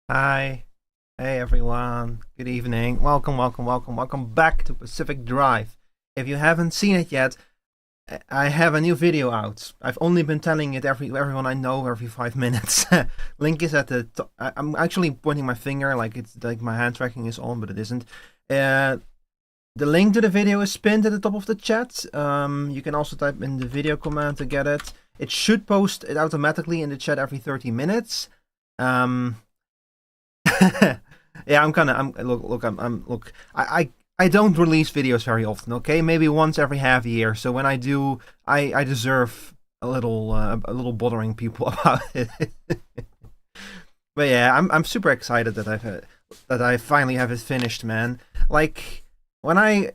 Hi. Hey everyone. Good evening. Welcome back to Pacific Drive. If you haven't seen it yet, I have a new video out. I've only been telling it everyone I know every 5 minutes. Link is at the top. I'm actually pointing my finger like it's like my hand tracking is on, but it isn't. Uh, the link to the video is pinned at the top of the chat. You can also type in the video command to get it. It should post it automatically in the chat every 30 minutes. Um, yeah, I don't release videos very often. Okay, maybe once every half year. So when I do, I deserve a little bothering people about it. But yeah, I'm super excited that I finally have it finished, man. Like when I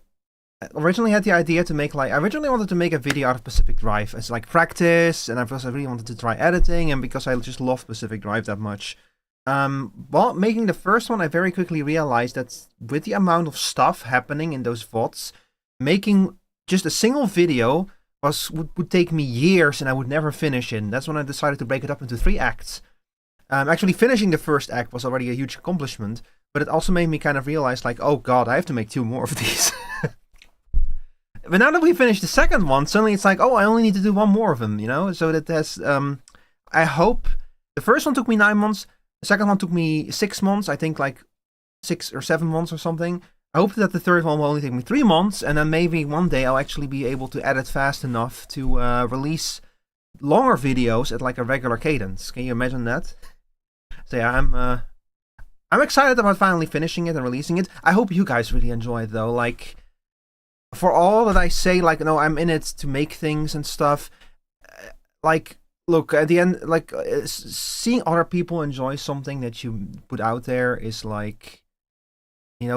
originally had the idea to make I originally wanted to make a video out of Pacific Drive as like practice, and I really wanted to try editing, and because I just love Pacific Drive that much. While making the first one, I very quickly realized that with the amount of stuff happening in those VODs, making just a single video would take me years and I would never finish it. And that's when I decided to break it up into 3 acts. Actually, finishing the first act was already a huge accomplishment, but it also made me kind of realize, like, oh god, I have to make 2 more of these. But now that we finished the second one, suddenly it's like, oh, I only need to do 1 more of them, you know? So that has, I hope, the first one took me 9 months. The second one took me 6 months, I think like 6 or 7 months or something. I hope that the third one will only take me 3 months, and then maybe one day I'll actually be able to edit fast enough to release longer videos at like a regular cadence. Can you imagine that? So yeah, I'm excited about finally finishing it and releasing it. I hope you guys really enjoy it though. Like, for all that I say, like, no, I'm in it to make things and stuff. Like, look, at the end, like, seeing other people enjoy something that you put out there is like,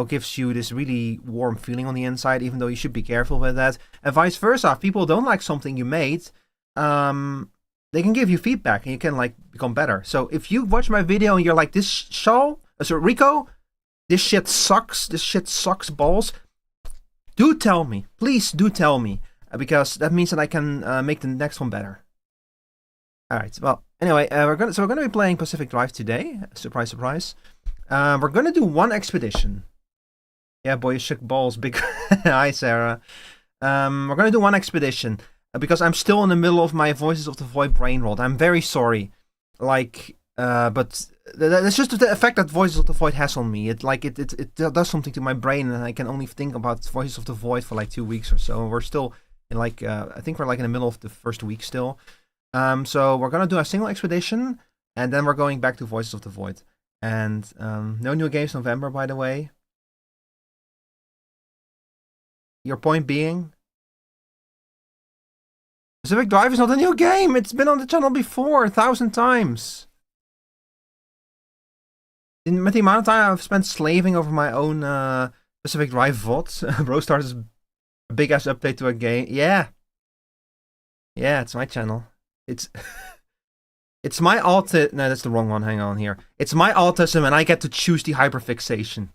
gives you this really warm feeling on the inside, even though you should be careful with that. And vice versa, if people don't like something you made, they can give you feedback and you can, like, become better. So if you watch my video and you're like, Rico, this shit sucks balls, do tell me. Please do tell me, because that means that I can make the next one better. Alright, well, anyway, we're gonna be playing Pacific Drive today. Surprise, surprise. We're gonna do 1 expedition. Yeah, boy, you shook balls. Big. Hi, Sarah. We're gonna do 1 expedition because I'm still in the middle of my Voices of the Void brain rot. I'm very sorry. Like, but that's just the effect that Voices of the Void has on me. It does something to my brain, and I can only think about Voices of the Void for like 2 weeks or so. And we're still in like, I think we're like in the middle of the first week still. So we're gonna do a single expedition, and then we're going back to Voices of the Void. And no new games November, by the way. Your point being, Pacific Drive is not a new game. It's been on the channel before 1,000 times. With the amount of time I've spent slaving over my own Pacific Drive VODs, Bro starts a big ass update to a game. Yeah, it's my channel. It's my autism. No, that's the wrong one. Hang on here. It's my autism, and I get to choose the hyperfixation.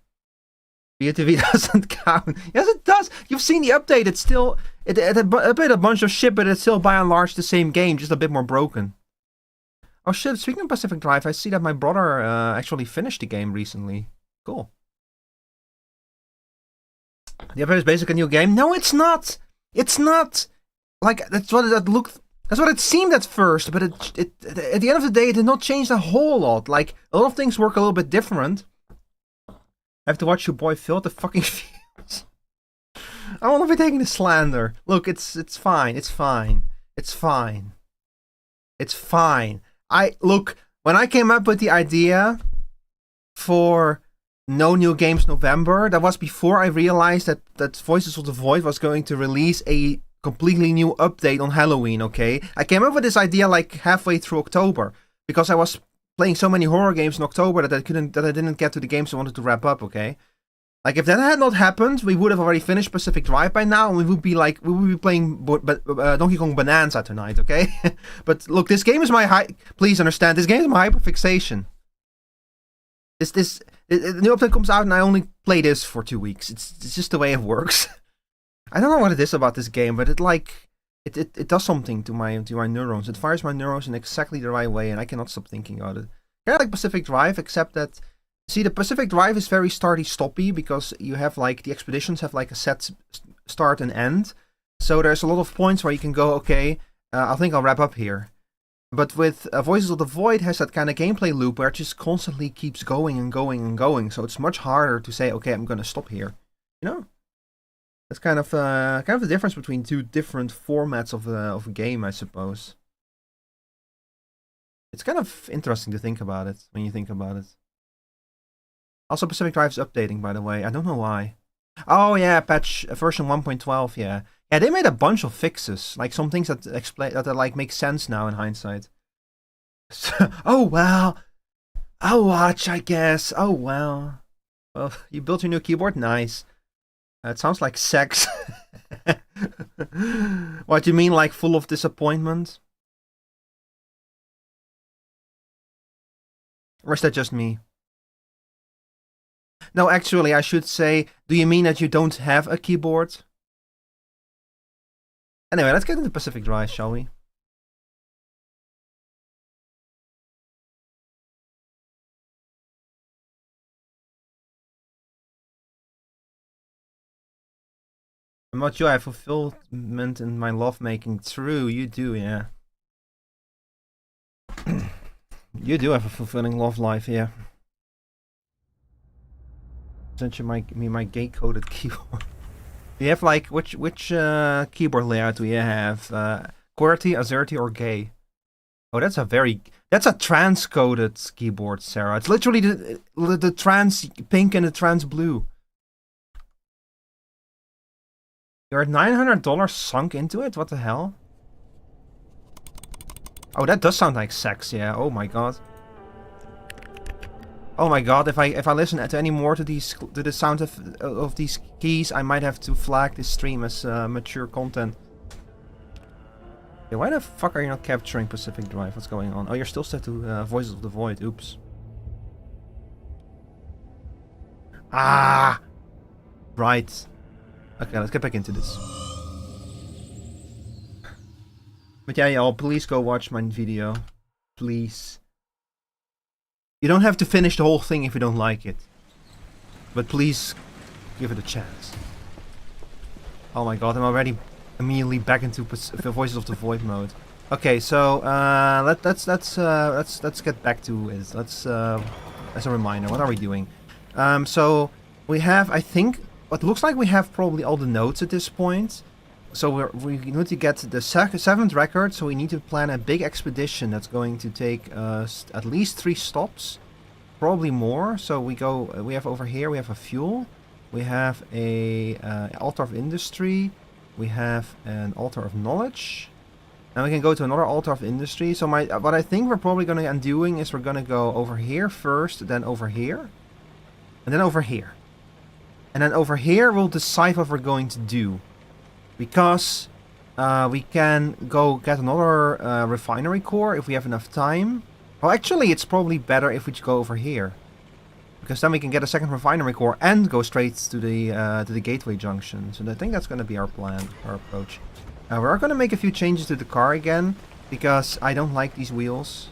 BTV doesn't count. Yes, it does. You've seen the update. It's still it updated a bunch of shit, but it's still by and large the same game, just a bit more broken. Oh shit! Speaking of Pacific Drive, I see that my brother actually finished the game recently. Cool. The update is basically a new game. No, it's not. It's not. Like, that's what it looked. That's what it seemed at first, but it at the end of the day, it did not change a whole lot. Like, a lot of things work a little bit different. I have to watch your boy fill the fucking fields. I won't be taking the slander. Look, it's fine. It's fine. It's fine. It's fine. Look, when I came up with the idea for no new games November, that was before I realized that Voices of the Void was going to release a completely new update on Halloween, okay? I came up with this idea like halfway through October, because I was playing so many horror games in October that I didn't get to the games I wanted to wrap up, okay? Like, if that had not happened, we would have already finished Pacific Drive by now, and we would be playing Donkey Kong Bonanza tonight, okay? But look, this game is please understand, this game is my hyperfixation. The new update comes out and I only play this for 2 weeks. It's just the way it works. I don't know what it is about this game, but it does something to my neurons. It fires my neurons in exactly the right way, and I cannot stop thinking about it. Kind of like Pacific Drive, except that, see, the Pacific Drive is very starty-stoppy because you have like the expeditions have like a set start and end. So there's a lot of points where you can go, okay, I think I'll wrap up here. But with Voices of the Void has that kind of gameplay loop where it just constantly keeps going and going and going. So it's much harder to say, okay, I'm gonna stop here. You know, that's kind of the difference between two different formats of a game, I suppose. It's kind of interesting to think about it when you think about it. Also, Pacific Drive's updating, by the way. I don't know why. Oh yeah, patch version 1.12. Yeah, yeah. They made a bunch of fixes, like some things that explain that like make sense now in hindsight. Oh well. I'll watch, I guess. Oh well. Well, you built your new keyboard. Nice. It sounds like sex. What do you mean, like full of disappointment? Or is that just me? No, actually, I should say, do you mean that you don't have a keyboard? Anyway, let's get into Pacific Drive, shall we? About you, I have fulfillment in my lovemaking. True, you do, yeah. You do have a fulfilling love life, yeah. Sent you my gay-coded keyboard. You have like which keyboard layout do you have? QWERTY, AZERTY, or gay? Oh, that's a trans-coded keyboard, Sarah. It's literally the trans pink and the trans blue. You're at $900 sunk into it? What the hell? Oh, that does sound like sex, yeah. Oh my god. Oh my god, if I listen to any more to the sound of these keys, I might have to flag this stream as mature content. Okay, why the fuck are you not capturing Pacific Drive? What's going on? Oh, you're still set to Voices of the Void. Oops. Ah! Right. Okay, let's get back into this. But yeah, y'all, please go watch my video. Please. You don't have to finish the whole thing if you don't like it. But please, give it a chance. Oh my god, I'm already immediately back into Voices of the Void mode. Okay, so let's get back to it. Let's as a reminder, what are we doing? So we have, I think, what looks like we have probably all the nodes at this point. So we need to get the 7th record, so we need to plan a big expedition that's going to take at least 3 stops, probably more. So we have over here, we have a fuel, we have a altar of industry, we have an altar of knowledge, and we can go to another altar of industry. So what I think we're probably going to end doing is we're going to go over here first, then over here, and then over here. And then over here we'll decide what we're going to do. Because we can go get another refinery core if we have enough time. Well, actually, it's probably better if we go over here. Because then we can get a second refinery core and go straight to the gateway junction. So I think that's going to be our plan, our approach. We're going to make a few changes to the car again. Because I don't like these wheels.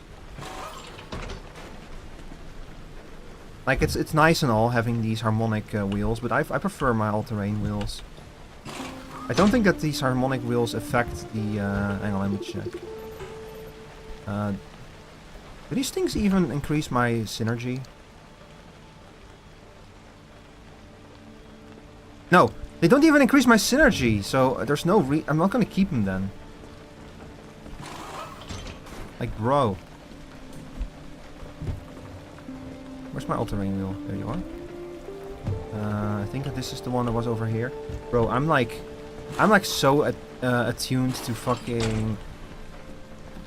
Like, it's nice and all having these harmonic wheels. But I prefer my all-terrain wheels. I don't think that these harmonic wheels affect the, hang on, let me check. Do these things even increase my synergy? No, they don't even increase my synergy, so there's no I'm not gonna keep them then. Like, bro. Where's my all-terrain wheel? There you are. I think that this is the one that was over here. Bro, I'm like so attuned to fucking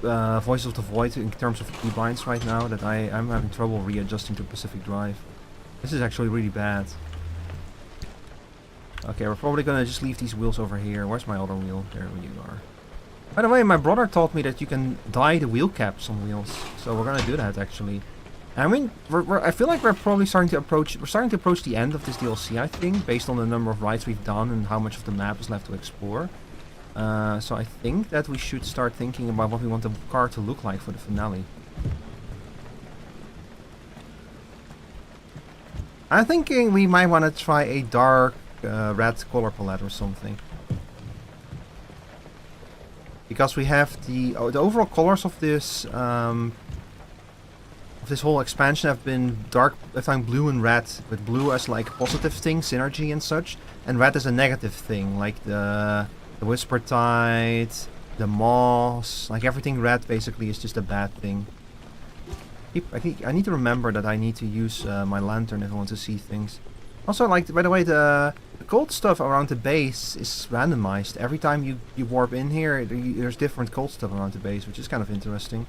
Voice of the Void in terms of keybinds right now that I'm having trouble readjusting to Pacific Drive. This is actually really bad. Okay, we're probably gonna just leave these wheels over here. Where's my other wheel? There you are. By the way, my brother taught me that you can dye the wheel caps on wheels, so we're gonna do that actually. I mean, I feel like we're probably starting to approach the end of this DLC, I think, based on the number of rides we've done and how much of the map is left to explore. So I think that we should start thinking about what we want the car to look like for the finale. I'm thinking we might want to try a dark red color palette or something. Because we have the overall colors of this whole expansion have been blue and red, with blue as like positive thing, synergy and such, and red as a negative thing, like the Whisper Tide, the moss, like everything red basically is just a bad thing. I need to remember that I need to use my lantern if I want to see things. Also, like, by the way, the gold stuff around the base is randomized. Every time you warp in here, there's different gold stuff around the base, which is kind of interesting.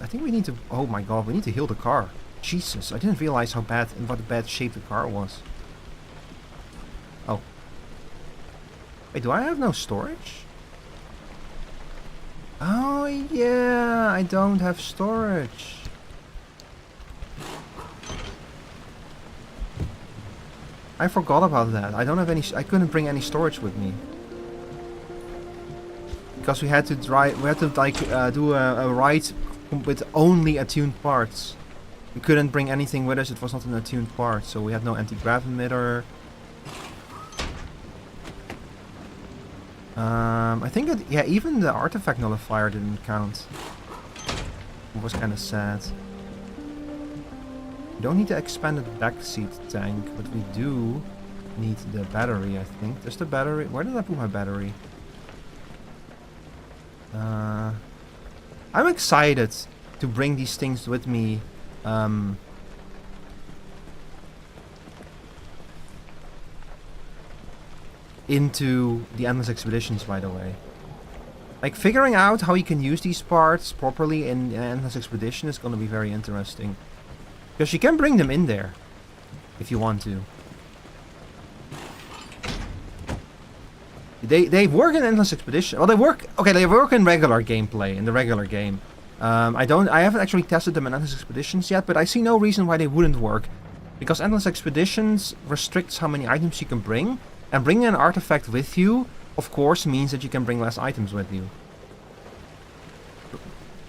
I think we need to... Oh my god, we need to heal the car. Jesus, I didn't realize how bad and what a bad shape the car was. Oh. Wait, do I have no storage? Oh yeah, I don't have storage. I forgot about that. I don't have any. I couldn't bring any storage with me because we had to drive. We had to like do a ride with only attuned parts. We couldn't bring anything with us. It was not an attuned part, so we had no anti-grav emitter. I think that, yeah, even the artifact nullifier didn't count. It was kind of sad. We don't need the expanded backseat tank, but we do need the battery, I think. There's the battery. Where did I put my battery? I'm excited to bring these things with me. Into the Endless Expeditions, by the way. Like, figuring out how you can use these parts properly in Endless Expedition is going to be very interesting. Because you can bring them in there, if you want to. They work in Endless Expedition. Well, they work in regular gameplay, in the regular game. I haven't actually tested them in Endless Expeditions yet, but I see no reason why they wouldn't work. Because Endless Expeditions restricts how many items you can bring. And bringing an artifact with you, of course, means that you can bring less items with you.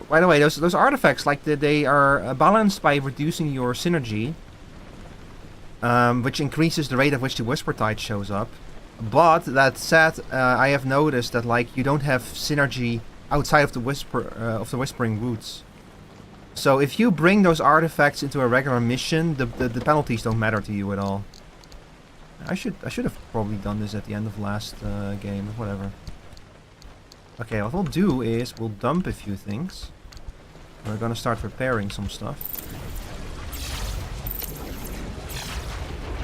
By the way, those artifacts, like they are balanced by reducing your synergy, which increases the rate at which the Whisper Tide shows up. But that said, I have noticed that like you don't have synergy outside of the Whispering Woods. So if you bring those artifacts into a regular mission, the penalties don't matter to you at all. I should have probably done this at the end of last game, whatever. Okay, what we'll do is we'll dump a few things. We're gonna start repairing some stuff.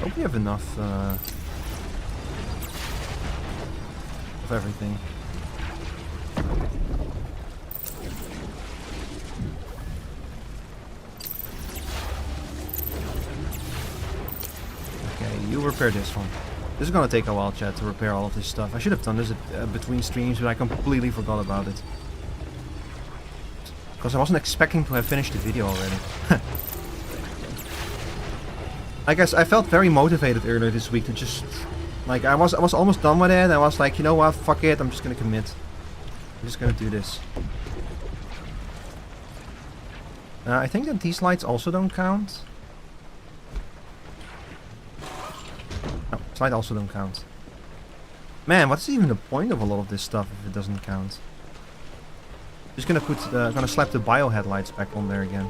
Hope we have enough of everything. You repair this one. This is gonna take a while, chat, to repair all of this stuff. I should have done this between streams, but I completely forgot about it. Because I wasn't expecting to have finished the video already. I guess I felt very motivated earlier this week to just... Like, I was almost done with it, and I was like, you know what, fuck it, I'm just gonna commit. I'm just gonna do this. I think that these lights also don't count. Slide also don't count. Man, what's even the point of a lot of this stuff if it doesn't count? Just gonna gonna slap the bio headlights back on there again.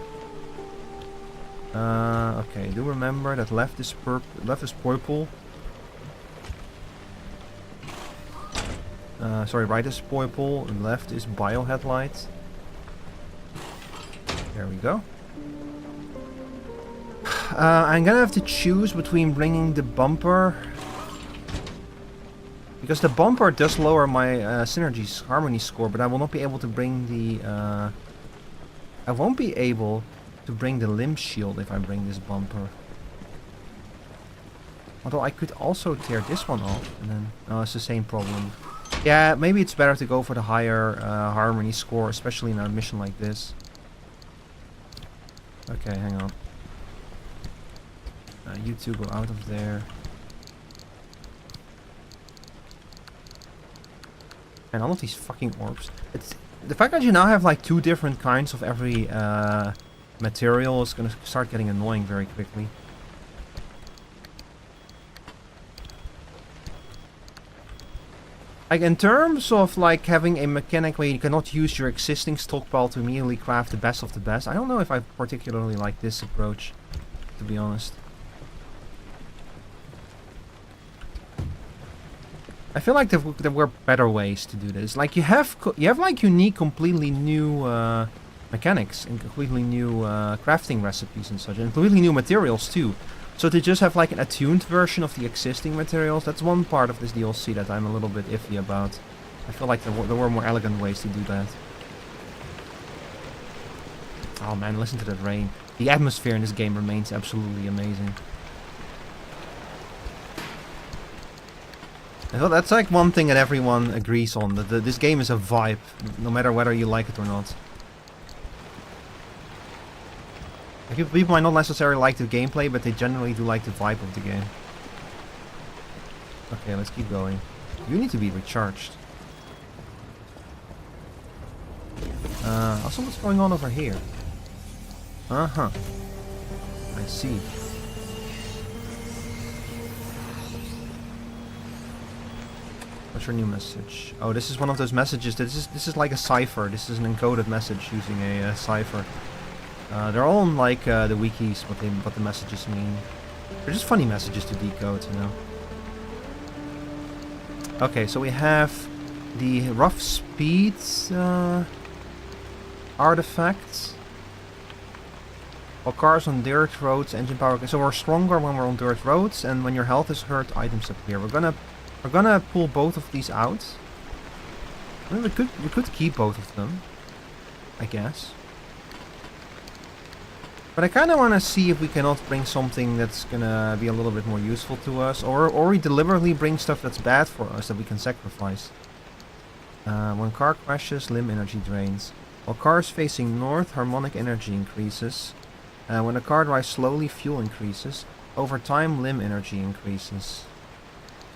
Okay, do remember that left is purple. Sorry, right is purple and left is bio headlight. There we go. I'm gonna have to choose between bringing the bumper, because the bumper does lower my harmony score, but I will not be able to bring the I won't be able to bring the limb shield if I bring this bumper. Although I could also tear this one off and then... No, it's the same problem. Yeah, maybe it's better to go for the higher harmony score, especially in a mission like this. Okay, hang on. You two go out of there. And all of these fucking orbs. It's the fact that you now have like 2 different kinds of every material is gonna start getting annoying very quickly. Like, in terms of, like, having a mechanic where you cannot use your existing stockpile to immediately craft the best of the best, I don't know if I particularly like this approach, to be honest. I feel like there were better ways to do this. Like, you have like, unique, completely new, mechanics and completely new, crafting recipes and such, and completely new materials, too. So to just have, like, an attuned version of the existing materials, that's one part of this DLC that I'm a little bit iffy about. I feel like there were more elegant ways to do that. Oh man, listen to that rain. The atmosphere in this game remains absolutely amazing. I thought that's like one thing that everyone agrees on, that this game is a vibe, no matter whether you like it or not. People might not necessarily like the gameplay, but they generally do like the vibe of the game. Okay, let's keep going. You need to be recharged. Also, what's going on over here? Uh-huh. I see. What's your new message? Oh, this is one of those messages. This is like a cipher. This is an encoded message using a cipher. They're all on like the wikis, what the messages mean. They're just funny messages to decode, you know. Okay, so we have the rough speed artifacts. While cars on dirt roads, engine power. So we're stronger when we're on dirt roads, and when your health is hurt, items appear. We're gonna pull both of these out. I mean, we could keep both of them, I guess. But I kind of want to see if we cannot bring something that's gonna be a little bit more useful to us, or we deliberately bring stuff that's bad for us that we can sacrifice. When car crashes, limb energy drains. While cars facing north, harmonic energy increases. When a car drives slowly, fuel increases. Over time, limb energy increases.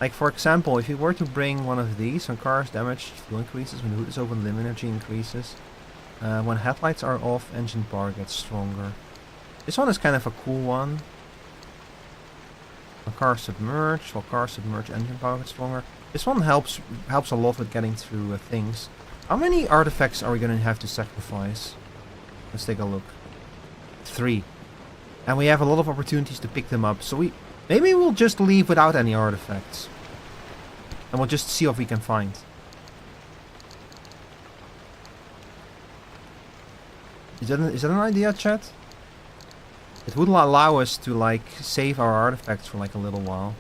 Like, for example, if you were to bring one of these, when cars damaged, fuel increases. When the hood is open, limb energy increases. When headlights are off, engine power gets stronger. This one is kind of a cool one. When cars submerge, engine power gets stronger. This one helps a lot with getting through things. How many artifacts are we going to have to sacrifice? Let's take a look. 3. And we have a lot of opportunities to pick them up. So maybe we'll just leave without any artifacts. And we'll just see what we can find. Is that an idea, chat? It would allow us to, like, save our artifacts for, like, a little while.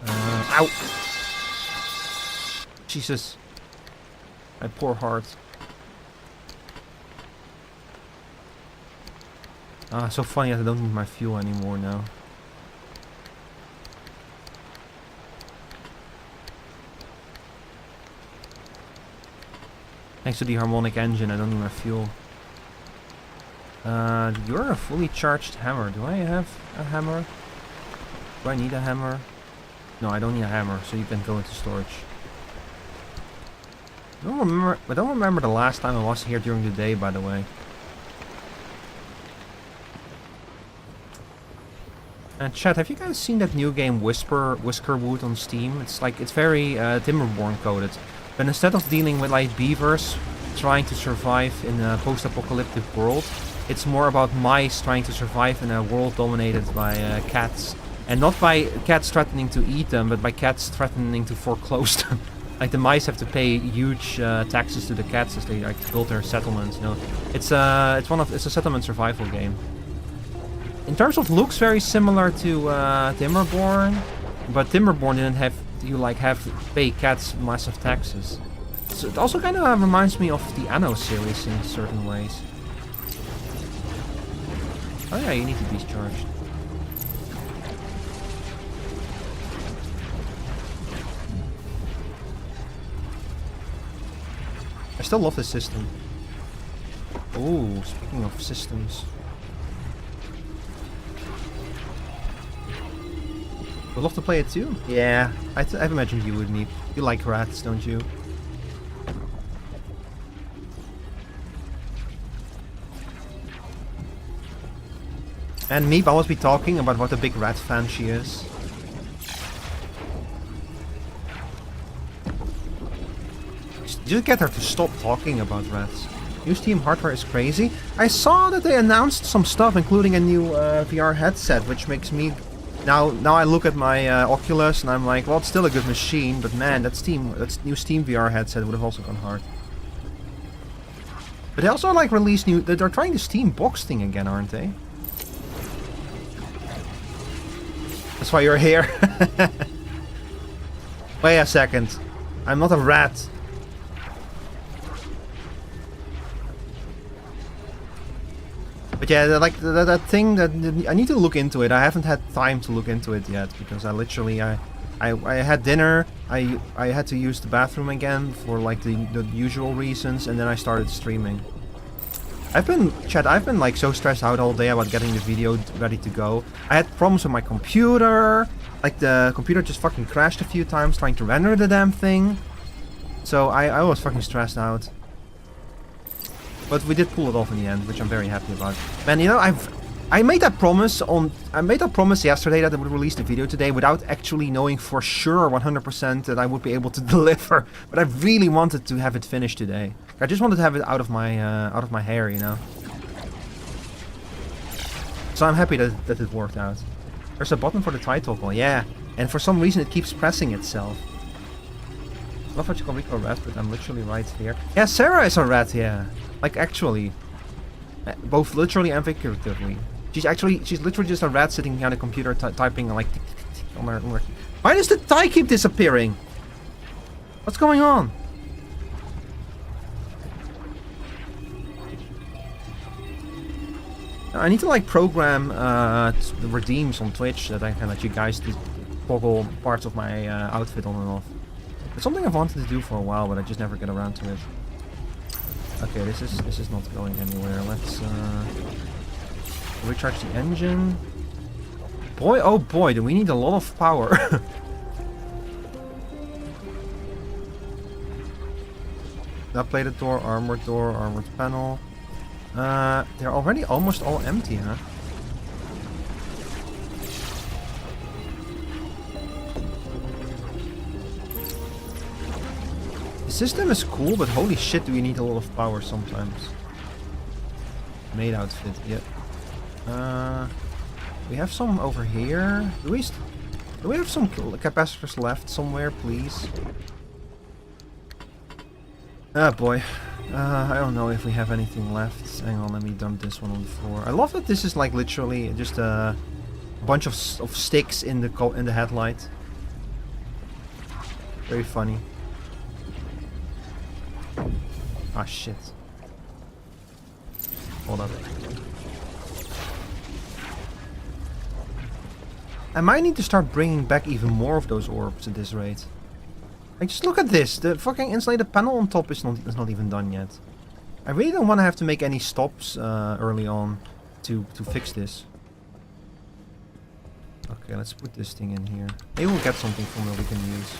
Ow! Jesus. My poor heart. So funny that I don't need my fuel anymore now. Thanks to the harmonic engine, I don't need my fuel. You're a fully charged hammer. Do I have a hammer? Do I need a hammer? No, I don't need a hammer, so you can go into storage. I don't remember the last time I was here during the day, by the way. And chat, have you guys seen that new game Whiskerwood on Steam? It's very Timberborn coded. But instead of dealing with like beavers trying to survive in a post-apocalyptic world, it's more about mice trying to survive in a world dominated by cats. And not by cats threatening to eat them, but by cats threatening to foreclose them. Like, the mice have to pay huge taxes to the cats as they like build their settlements, you know. It's a settlement survival game. In terms of looks, very similar to Timberborn, but Timberborn didn't have to pay cats massive taxes. So it also kind of reminds me of the Anno series in certain ways. Oh yeah, you need to be charged. I still love this system. Ooh, speaking of systems. Would love to play it too? Yeah, I've imagined you would, Meep. You like rats, don't you? And Meep always be talking about what a big rat fan she is. Just get her to stop talking about rats. New Steam hardware is crazy. I saw that they announced some stuff, including a new VR headset, which makes me... Now I look at my Oculus and I'm like, well, it's still a good machine, but man, that new Steam VR headset would have also gone hard. But they also like released new... They're trying the Steam box thing again, aren't they? That's why you're here. Wait a second. I'm not a rat. But yeah, like that thing that I need to look into it. I haven't had time to look into it yet because I literally I had dinner. I had to use the bathroom again for like the usual reasons, and then I started streaming. I've been like so stressed out all day about getting the video ready to go. I had problems with my computer. Like the computer just fucking crashed a few times trying to render the damn thing. So I was fucking stressed out. But we did pull it off in the end, which I'm very happy about. Man, you know, I made that promise yesterday that I would release the video today without actually knowing for sure 100% that I would be able to deliver. But I really wanted to have it finished today. I just wanted to have it out of my hair, you know. So I'm happy that it worked out. There's a button for the title call, yeah. And for some reason it keeps pressing itself. I love what you call Rico a rat, but I'm literally right here. Yeah, Sarah is a rat, yeah. Like, actually. Both literally and figuratively. She's literally just a rat sitting behind a computer typing like... Tick, tick, tick, on her. Why does the tie keep disappearing? What's going on? I need to like program the redeems on Twitch that I can let you guys toggle parts of my outfit on and off. It's something I've wanted to do for a while, but I just never get around to it. Okay, this is not going anywhere. Let's recharge the engine. Boy, oh boy, do we need a lot of power. That plated door, armored panel. They're already almost all empty, huh? The system is cool, but holy shit, do we need a lot of power sometimes. Made outfit, yeah. We have some over here. Do we have some capacitors left somewhere, please? Ah, boy. I don't know if we have anything left. Hang on, let me dump this one on the floor. I love that this is like literally just a bunch of sticks in the headlight. Very funny. Ah, shit. Hold up. I might need to start bringing back even more of those orbs at this rate. Like, just look at this. The fucking insulated panel on top is not even done yet. I really don't want to have to make any stops early on to fix this. Okay, let's put this thing in here. Maybe we'll get something from it we can use.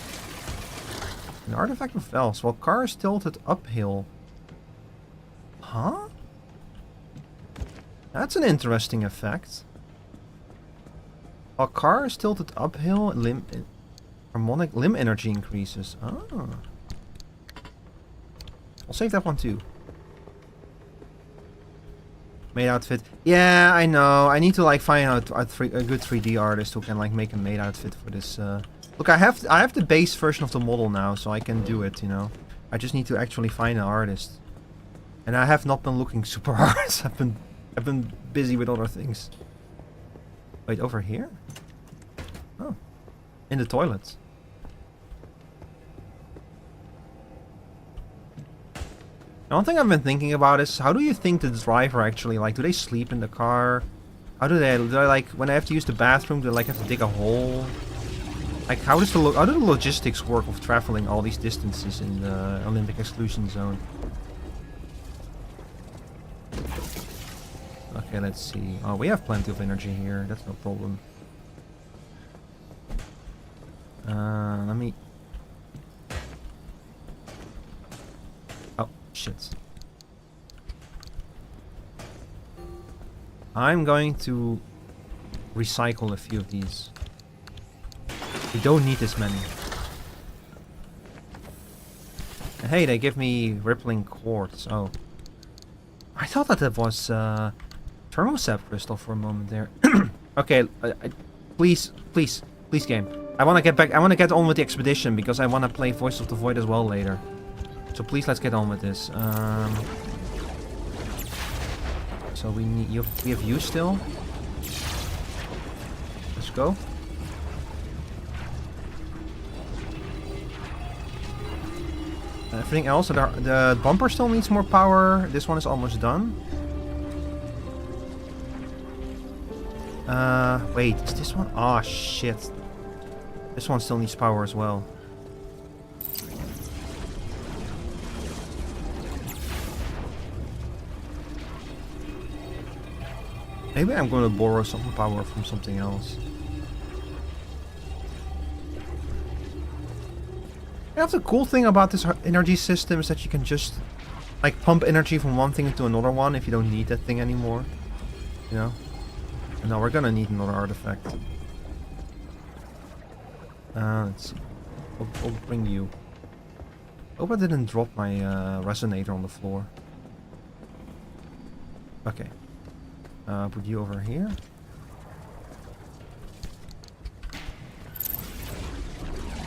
An artifact of valves. While car is tilted uphill. Huh? That's an interesting effect. While car is tilted uphill, harmonic limb energy increases. Oh. I'll save that one too. Made outfit. Yeah, I know. I need to like find out a good 3D artist who can like make a made outfit for this. Look, I have the base version of the model now, so I can do it. You know, I just need to actually find an artist. And I have not been looking super hard. I've been busy with other things. Wait, over here? Oh, in the toilets. One thing I've been thinking about is, how do you think the driver actually, like, do they sleep in the car? How do they like, when they have to use the bathroom, do they like have to dig a hole? Like, how do the logistics work of traveling all these distances in the Olympic exclusion zone? Okay, let's see. Oh, we have plenty of energy here. That's no problem. Let me... Oh, shit. I'm going to recycle a few of these. We don't need this many. Hey, they give me rippling quartz. Oh. I thought that it was thermosap crystal for a moment there. Okay, please, please, please, game. I want to get back. I want to get on with the expedition because I want to play Voice of the Void as well later. So please, let's get on with this. So we need you. We have you still. Let's go. Everything else, the bumper still needs more power. This one is almost done. Wait, is this one? Oh, shit. This one still needs power as well. Maybe I'm going to borrow some power from something else. Yeah, the cool thing about this energy system is that you can just like pump energy from one thing into another one if you don't need that thing anymore. You know? And now we're gonna need another artifact. Let's see. I'll bring you. Hope I didn't drop my resonator on the floor. Okay. Put you over here.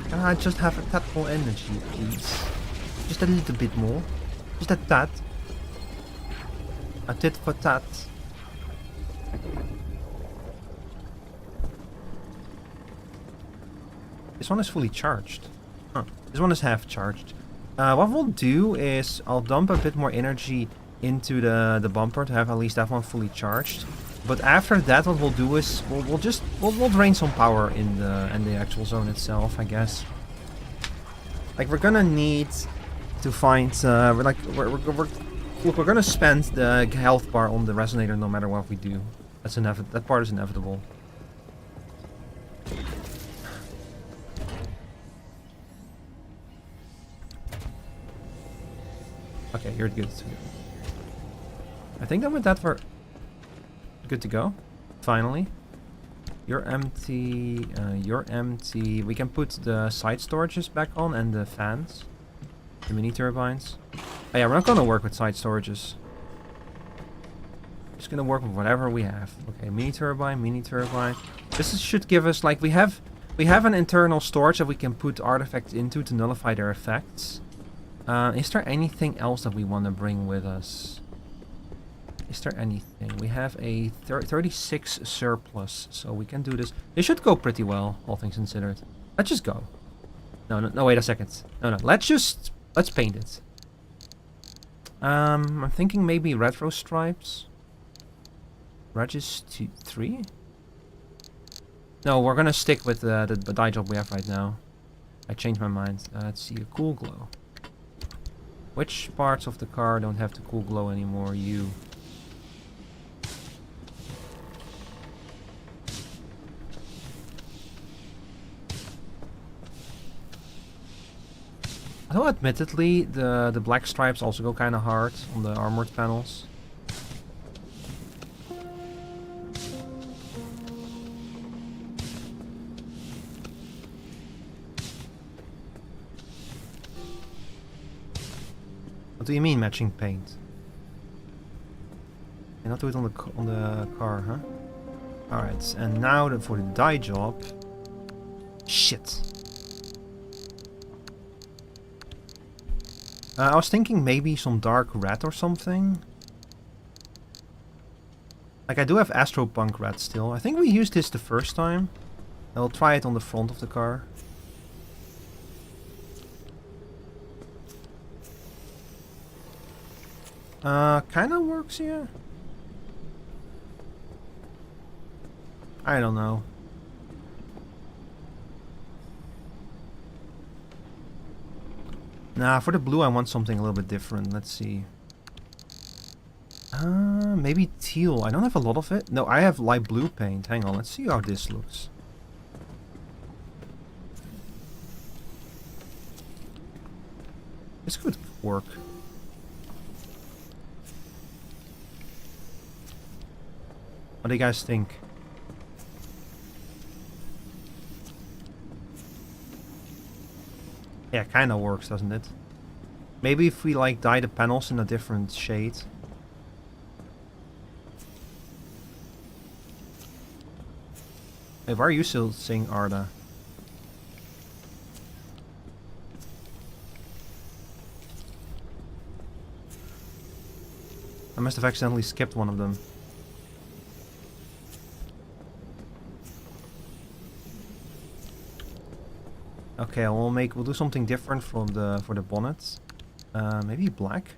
Can I just have a tad more energy, please? Just a little bit more. Just a tad. A tit for tat. This one is fully charged. Huh. This one is half charged. What we'll do is I'll dump a bit more energy into the bumper to have at least that one fully charged. But after that, what we'll do is we'll drain some power in the actual zone itself, I guess. Like we're gonna need to find we're gonna spend the health bar on the resonator no matter what we do. That's that part is inevitable. Okay, you're good. I think that with that we're good to go. Finally. You're empty. You're empty. We can put the side storages back on and the fans. The mini turbines. Oh yeah, we're not gonna work with side storages. Just gonna work with whatever we have. Okay, mini turbine, mini turbine. Should give us like we have an internal storage that we can put artifacts into to nullify their effects. Is there anything else that we want to bring with us? Is there anything? We have a 36 surplus, so we can do this. This should go pretty well, all things considered. Let's just go. No, wait a second. No, let's paint it. I'm thinking maybe retro stripes. Regis 3? No, we're gonna stick with the dye job we have right now. I changed my mind. Let's see, a cool glow. Which parts of the car don't have the cool glow anymore? You. Although admittedly, the black stripes also go kind of hard on the armored panels. What do you mean matching paint? And not do it on the car, huh? All right, and now for the dye job. Shit. I was thinking maybe some dark red or something. Like I do have Astropunk red still. I think we used this the first time. I'll try it on the front of the car. Kinda works here. I don't know. Nah, for the blue I want something a little bit different. Let's see. Maybe teal. I don't have a lot of it. No, I have light blue paint. Hang on, let's see how this looks. This could work. What do you guys think? Yeah, kinda works, doesn't it? Maybe if we like dye the panels in a different shade. Hey, why are you still saying Arda? I must have accidentally skipped one of them. Okay, we'll do something different for the bonnet. Maybe black.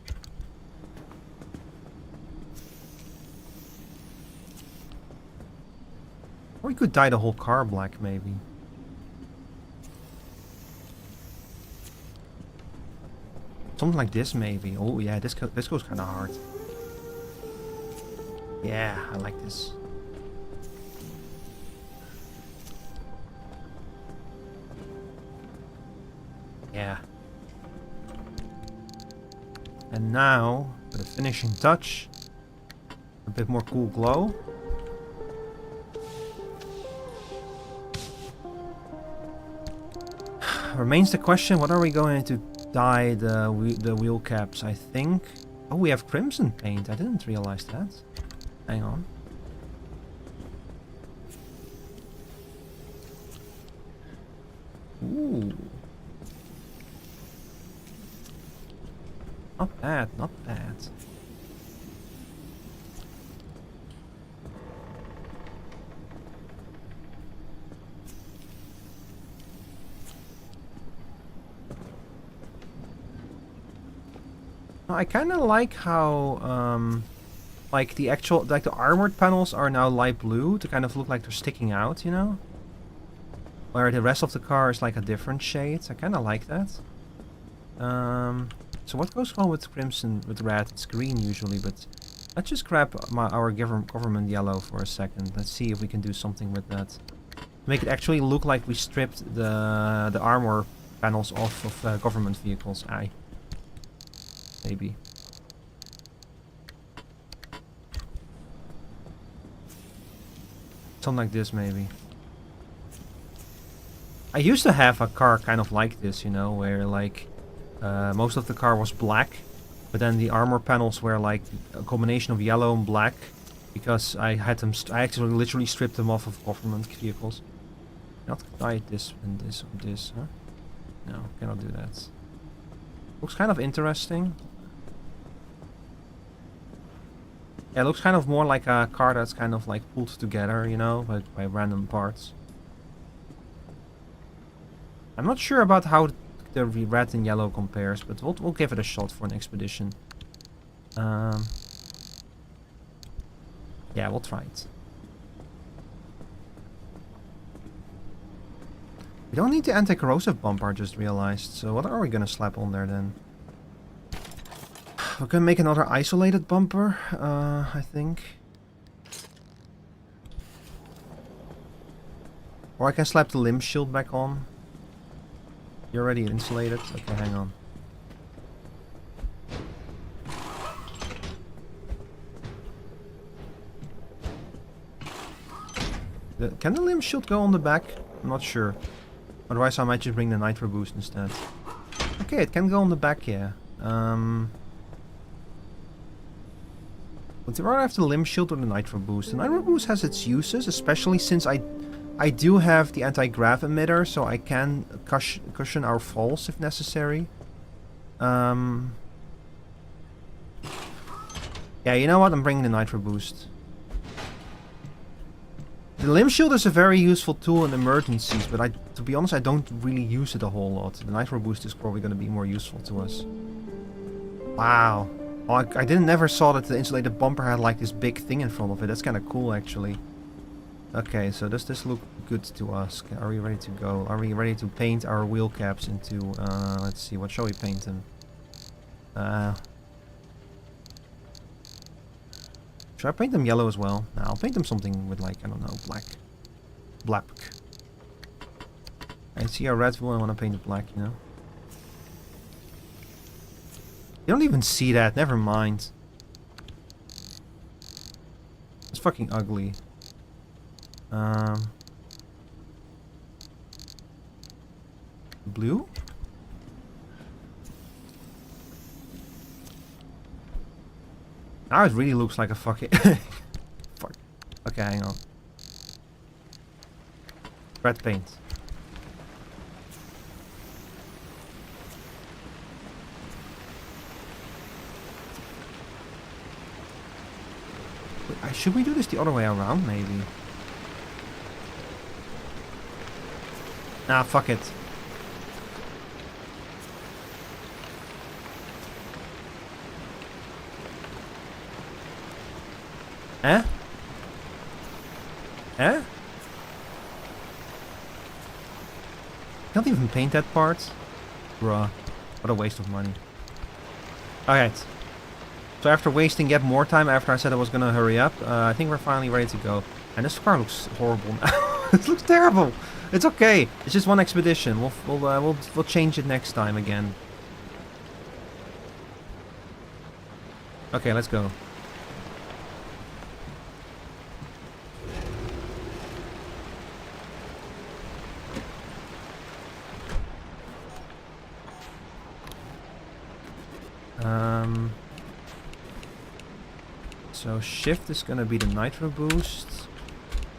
Or we could dye the whole car black, maybe. Something like this, maybe. Oh yeah, this goes kind of hard. Yeah, I like this. Yeah. And now, for the finishing touch, a bit more cool glow. Remains the question, what are we going to dye the wheel caps? I think... Oh, we have crimson paint. I didn't realize that. Hang on. Ooh. Not bad, not bad. I kind of like how, like the armored panels are now light blue to kind of look like they're sticking out, you know? Where the rest of the car is like a different shade. I kind of like that. So what goes wrong with crimson, with red? It's green usually, but let's just grab our government yellow for a second. Let's see if we can do something with that. Make it actually look like we stripped the armor panels off of government vehicles. Maybe. Something like this, maybe. I used to have a car kind of like this, you know, where like most of the car was black, but then the armor panels were like a combination of yellow and black, because I had them. I actually literally stripped them off of government vehicles. Not dye this and this and this, huh? No, cannot do that. Looks kind of interesting. Yeah, it looks kind of more like a car that's kind of like pulled together, you know, by random parts. I'm not sure about how the red and yellow compares, but we'll give it a shot for an expedition. Yeah, we'll try it. We don't need the anti-corrosive bumper, I just realized. So what are we gonna slap on there then? We're gonna make another isolated bumper, I think. Or I can slap the limb shield back on. You're already insulated? Okay, hang on. Can the limb shield go on the back? I'm not sure. Otherwise I might just bring the nitro boost instead. Okay, it can go on the back, yeah. Would you rather have the limb shield or the nitro boost? The nitro boost has its uses, especially since I do have the anti-grav emitter, so I can cushion our falls if necessary. Yeah, you know what? I'm bringing the nitro boost. The limb shield is a very useful tool in emergencies, but to be honest, I don't really use it a whole lot. The nitro boost is probably going to be more useful to us. Wow. Oh, I never saw that the insulated bumper had like this big thing in front of it. That's kind of cool, actually. Okay, so does this look good to us? Are we ready to go? Are we ready to paint our wheel caps into, let's see, what shall we paint them? Should I paint them yellow as well? No, I'll paint them something with like, I don't know, black. Black. I see a red wheel, I want to paint it black, you know? You don't even see that, never mind. It's fucking ugly. Now it really looks like a fucking... Fuck. Okay, hang on. Red paint. Wait, should we do this the other way around, maybe? Nah, fuck it. Eh? Eh? Can't even paint that part. Bruh. What a waste of money. Alright. So after wasting yet more time after I said I was gonna hurry up, I think we're finally ready to go. And this car looks horrible now. It looks terrible. It's okay. It's just one expedition. We'll change it next time again. Okay, let's go. So shift is gonna be the nitro boost,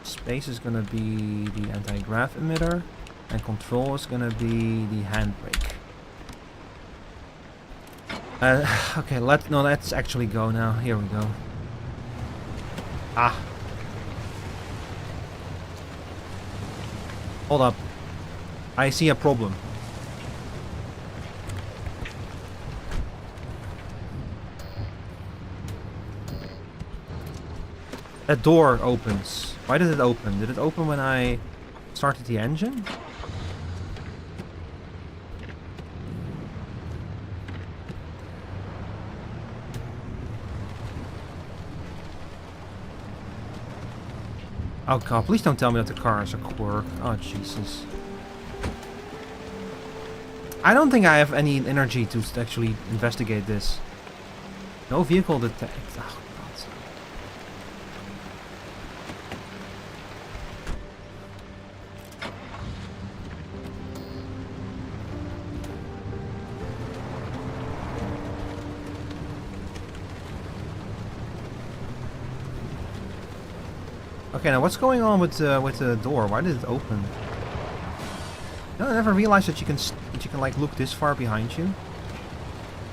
space is gonna be the anti-grav emitter, and control is gonna be the handbrake. Okay, let's actually go now. Here we go. Ah. Hold up. I see a problem. That door opens. Why did it open? Did it open when I started the engine? Oh god, please don't tell me that the car is a quirk. Oh Jesus. I don't think I have any energy to actually investigate this. No vehicle detect. Oh god. Okay, now what's going on with the door? Why did it open? No, I never realized that you can like look this far behind you.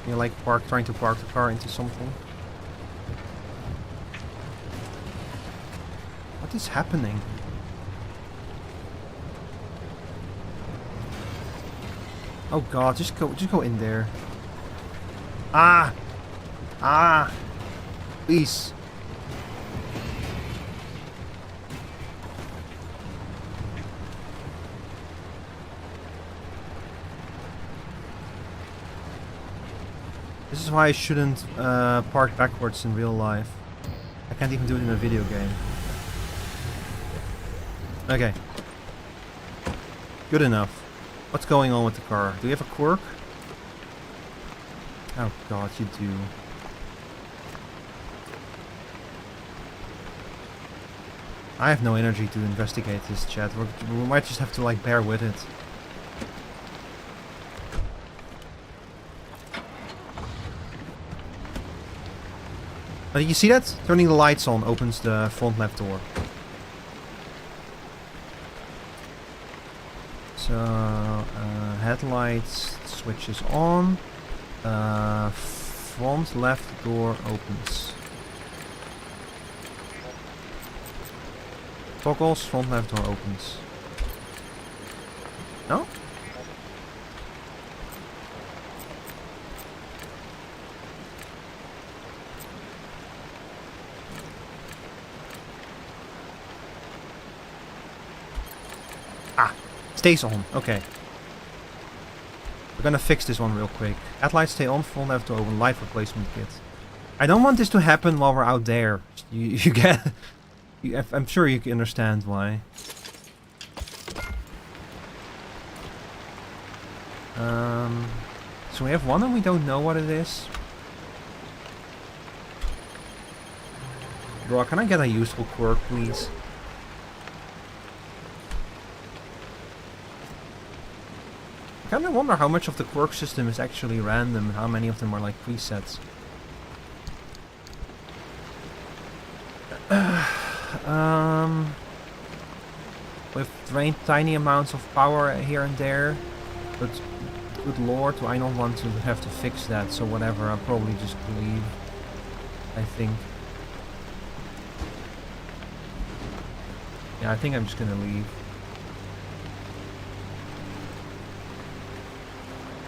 You're like trying to park the car into something. What is happening? Oh god, just go in there. Ah! Ah! Please. This is why I shouldn't park backwards in real life. I can't even do it in a video game. Okay. Good enough. What's going on with the car? Do we have a quirk? Oh god, you do. I have no energy to investigate this, chat. We might just have to like bear with it. You see that? Turning the lights on opens the front left door. So, headlights switches on. Front left door opens. Toggles, front left door opens. No? Stays on. Okay. We're gonna fix this one real quick. Headlights stay on, front left door open, light replacement kit. I don't want this to happen while we're out there. You get... I'm sure you can understand why. So we have one and we don't know what it is. Bro, can I get a useful quirk, please? I kind of wonder how much of the quirk system is actually random and how many of them are like presets. We've drained tiny amounts of power here and there, but good lord, do I not want to have to fix that, so whatever, I'll probably just leave, I think. Yeah, I think I'm just gonna leave.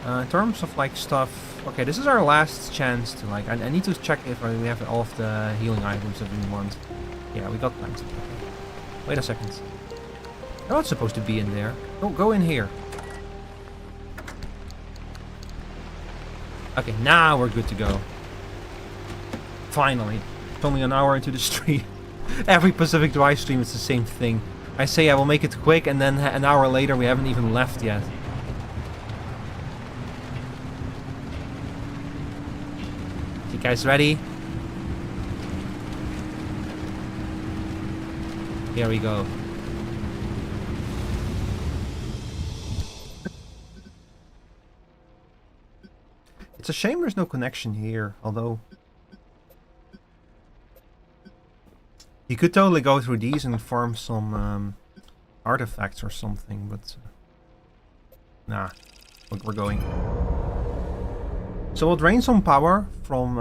In terms of like stuff, okay, this is our last chance to like, I need to check if we have all of the healing items that we want. Yeah, we got plenty. Wait a second. You're not supposed to be in there. Go in here. Okay, now we're good to go. Finally. It's only an hour into the stream. Every Pacific Drive stream is the same thing. I say I will make it quick, and then an hour later we haven't even left yet. You guys ready? Here we go. It's a shame there's no connection here, although... You could totally go through these and farm some artifacts or something, but... nah, we're going. So we'll drain some power from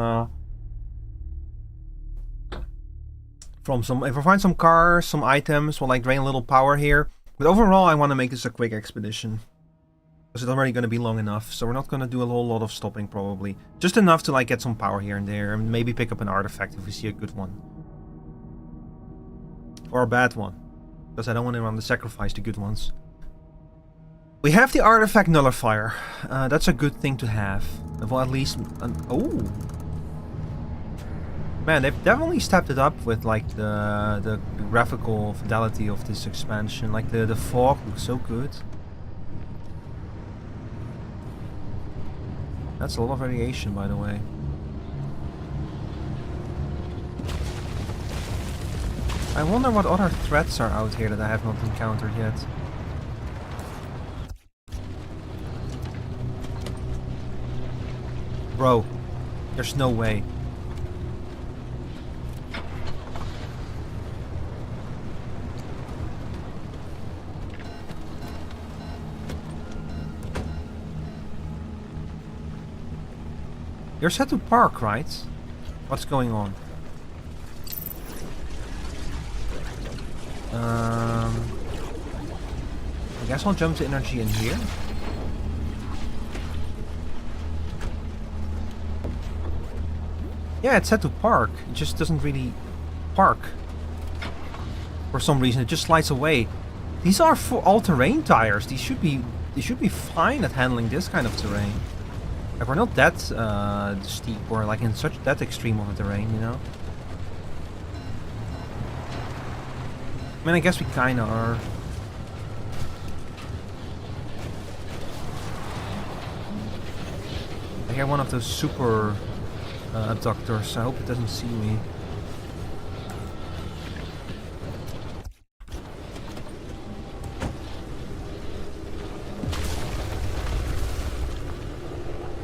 some... If we find some cars, some items, we'll like drain a little power here. But overall I want to make this a quick expedition. Because it's already going to be long enough, so we're not going to do a whole lot of stopping probably. Just enough to like get some power here and there, and maybe pick up an artifact if we see a good one. Or a bad one. Because I don't want to sacrifice the good ones. We have the artifact nullifier. That's a good thing to have. Well, at least... oh! Man, they've definitely stepped it up with like the graphical fidelity of this expansion. Like the fog looks so good. That's a lot of variation, by the way. I wonder what other threats are out here that I have not encountered yet. Bro, there's no way. You're set to park, right? What's going on? I guess I'll jump to energy in here. Yeah, it's set to park. It just doesn't really park. For some reason, it just slides away. These are for all-terrain tires. They should be fine at handling this kind of terrain. Like, we're not that steep or like in that extreme of a terrain, you know. I mean, I guess we kinda are. I hear one of those super abductors. I hope it doesn't see me.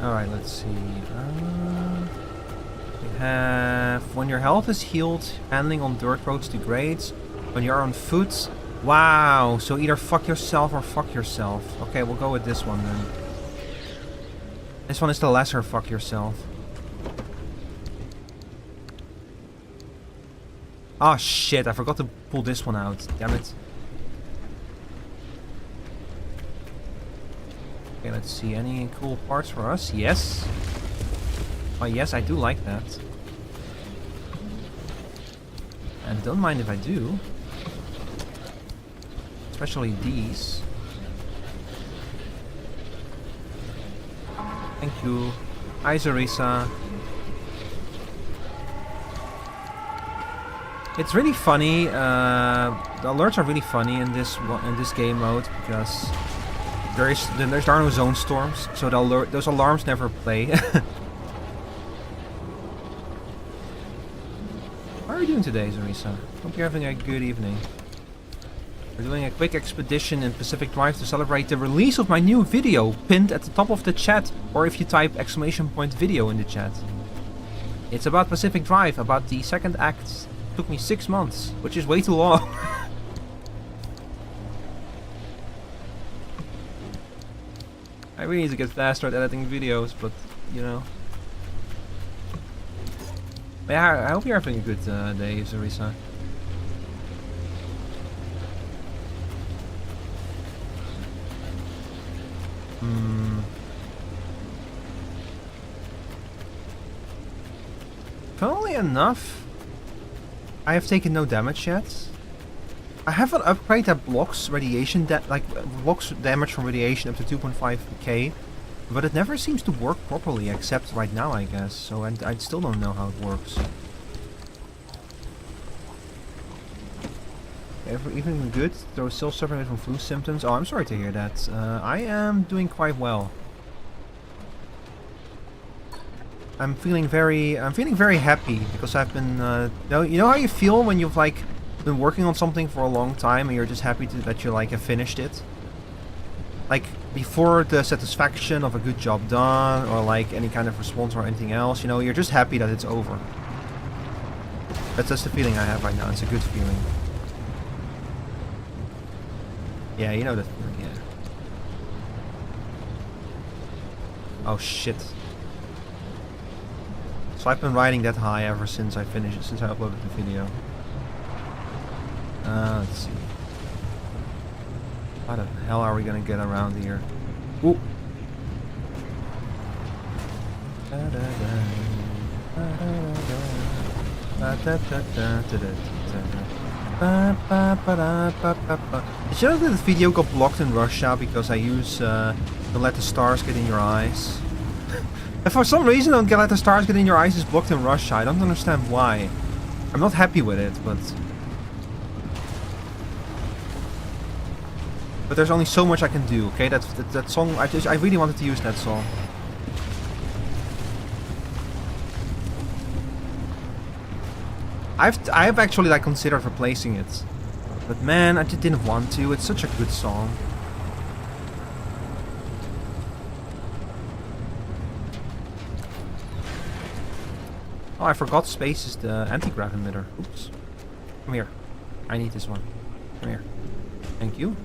Alright, let's see. We have... When your health is healed, handling on dirt roads degrades. When you're on foot... Wow! So either fuck yourself or fuck yourself. Okay, we'll go with this one then. This one is the lesser fuck yourself. Oh shit, I forgot to pull this one out. Damn it. Okay, let's see. Any cool parts for us? Yes. Oh yes, I do like that. And don't mind if I do. Especially these. Thank you. Hi, Zarisa. It's really funny. The alerts are really funny in this game mode because there are no zone storms, so those alarms never play. How are you doing today, Zarisa? Hope you're having a good evening. We're doing a quick expedition in Pacific Drive to celebrate the release of my new video, pinned at the top of the chat, or if you type !video in the chat. It's about Pacific Drive, about the second act Took me 6 months, which is way too long. I really need to get faster at editing videos, but you know. But yeah, I hope you're having a good day, Zarisa. Funnily enough, I have taken no damage yet. I have an upgrade that blocks radiation, blocks damage from radiation up to 2.5k, but it never seems to work properly, except right now, I guess. So I still don't know how it works. Even good, though still suffering from flu symptoms. Oh, I'm sorry to hear that. I am doing quite well. I'm feeling very happy because I've been, you know how you feel when you've like been working on something for a long time and you're just happy that you like have finished it? Like before the satisfaction of a good job done or like any kind of response or anything else, you know, you're just happy that it's over. That's the feeling I have right now. It's a good feeling. Yeah, you know that feeling, yeah. Oh shit. So I've been riding that high ever since I uploaded the video. Let's see. How the hell are we gonna get around here? Ooh. Did you know that the video got blocked in Russia because I use Don't Let the Stars Get in Your Eyes? And for some reason, Don't Let the Stars Get in Your Eyes is blocked in Russia. I don't understand why. I'm not happy with it, but there's only so much I can do. Okay, that song. I really wanted to use that song. I've actually like considered replacing it, but man, I just didn't want to. It's such a good song. Oh, I forgot space is the anti-grav emitter. Oops. Come here. I need this one. Come here. Thank you.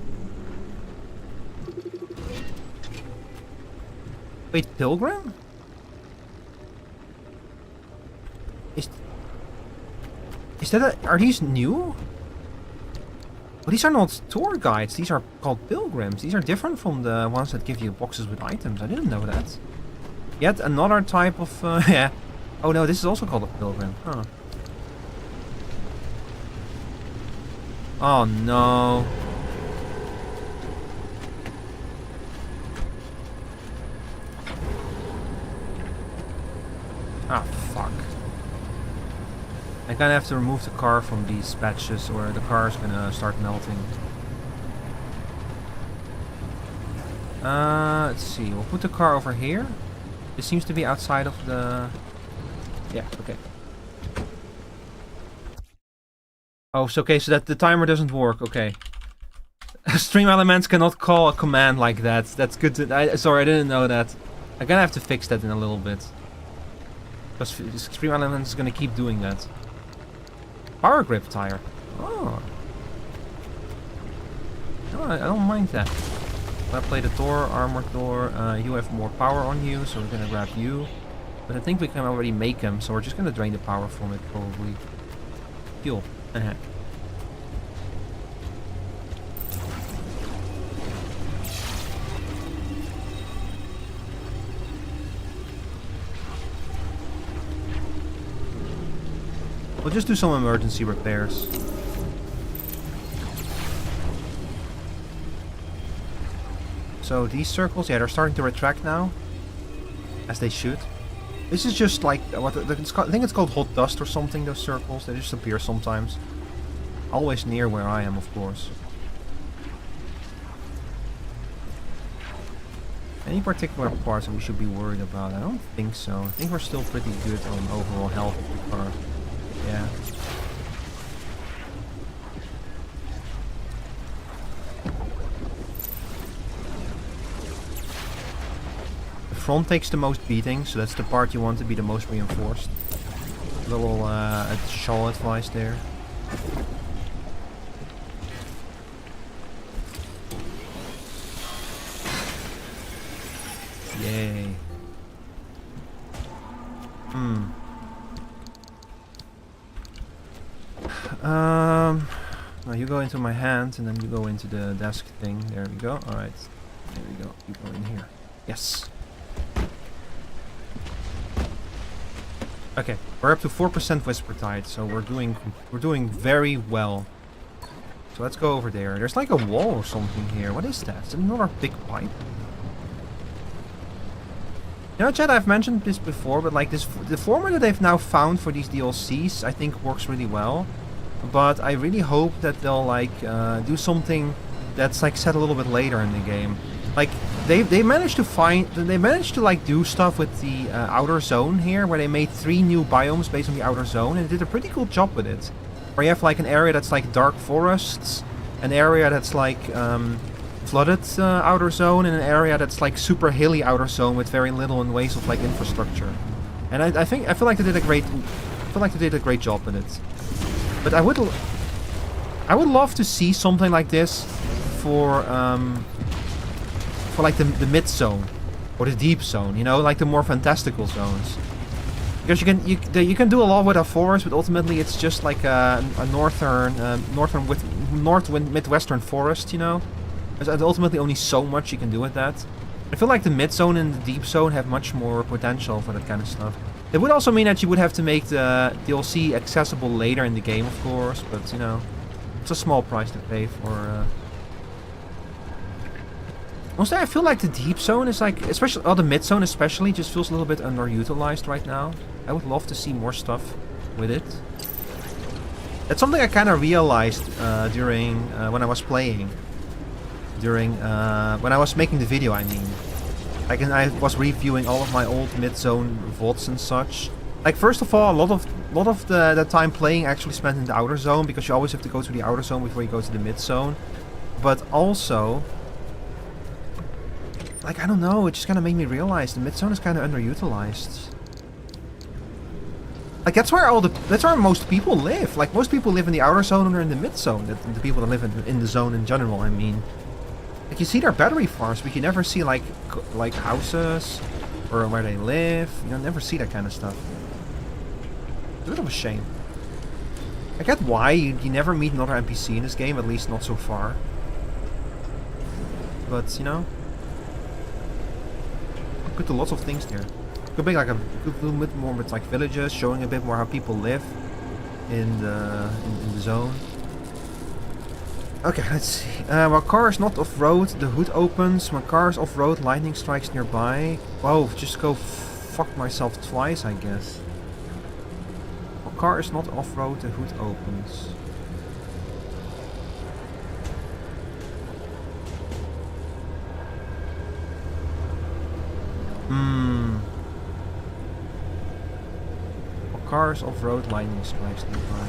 Wait, Pilgrim? Is that are these new? Well, these are not tour guides. These are called pilgrims. These are different from the ones that give you boxes with items. I didn't know that. Yet another type of yeah. Oh no, this is also called a pilgrim. Huh. Oh no. Ah, fuck. I'm gonna have to remove the car from these patches or the car is gonna start melting. Let's see. We'll put the car over here. This seems to be outside of the... Yeah, okay. Oh, so okay, so that the timer doesn't work. Okay. Stream Elements cannot call a command like that. That's good to... sorry, I didn't know that. I'm gonna have to fix that in a little bit. Because Stream Elements is gonna keep doing that. Power grip tire. Oh. No, I don't mind that. I play the door, armored door. You have more power on you, so we're gonna grab you. But I think we can already make them, so we're just gonna drain the power from it probably. Fuel. We'll just do some emergency repairs. So these circles, yeah, they're starting to retract now. As they should. This is just like, I think it's called hot dust or something, those circles. They just appear sometimes. Always near where I am, of course. Any particular parts that we should be worried about? I don't think so. I think we're still pretty good on overall health of the car. Yeah. The front takes the most beating, so that's the part you want to be the most reinforced. Little shawl advice there. Yay. Now you go into my hand and then you go into the desk thing. There we go. Alright. There we go. You go in here. Yes. Okay. We're up to 4% whisper tide, so we're doing very well. So let's go over there. There's like a wall or something here. What is that? Is it another big pipe? You know, Chad, I've mentioned this before, but like the format that they've now found for these DLCs, I think works really well. But I really hope that they'll like do something that's like set a little bit later in the game. Like they managed to like do stuff with the outer zone here, where they made 3 new biomes based on the outer zone, and they did a pretty cool job with it. Where you have like an area that's like dark forests, an area that's like flooded outer zone, and an area that's like super hilly outer zone with very little in ways of like infrastructure. And I feel like they did a great job with it. But I would love to see something like this for like the mid zone or the deep zone, you know, like the more fantastical zones. Because you can do a lot with a forest, but ultimately it's just like a midwestern forest, you know. There's ultimately only so much you can do with that. I feel like the mid zone and the deep zone have much more potential for that kind of stuff. It would also mean that you would have to make the DLC accessible later in the game, of course, but you know, it's a small price to pay for. Mostly, I feel like the deep zone is like, especially, the mid zone especially, just feels a little bit underutilized right now. I would love to see more stuff with it. That's something I kind of realized during when I was playing. When I was making the video, I mean. Like, and I was reviewing all of my old mid-zone VODs and such. Like, first of all, a lot of the time playing actually spent in the outer zone, because you always have to go to the outer zone before you go to the mid-zone. But also, like, I don't know, it just kind of made me realize the mid-zone is kind of underutilized. Like, that's where most people live. Like, most people live in the outer zone or in the mid-zone. The people that live in the zone in general, I mean. Like, you see their battery farms, but you never see like houses or where they live. You never see that kind of stuff. It's a bit of a shame. I get why you never meet another NPC in this game, at least not so far. But you know, you could do lots of things there. Could make like a little bit more with like villages, showing a bit more how people live in the zone. Okay, let's see. While car is not off-road, the hood opens. When car is off-road, lightning strikes nearby. Whoa, just go fuck myself twice, I guess. While car is not off-road, the hood opens. While car is off-road, lightning strikes nearby.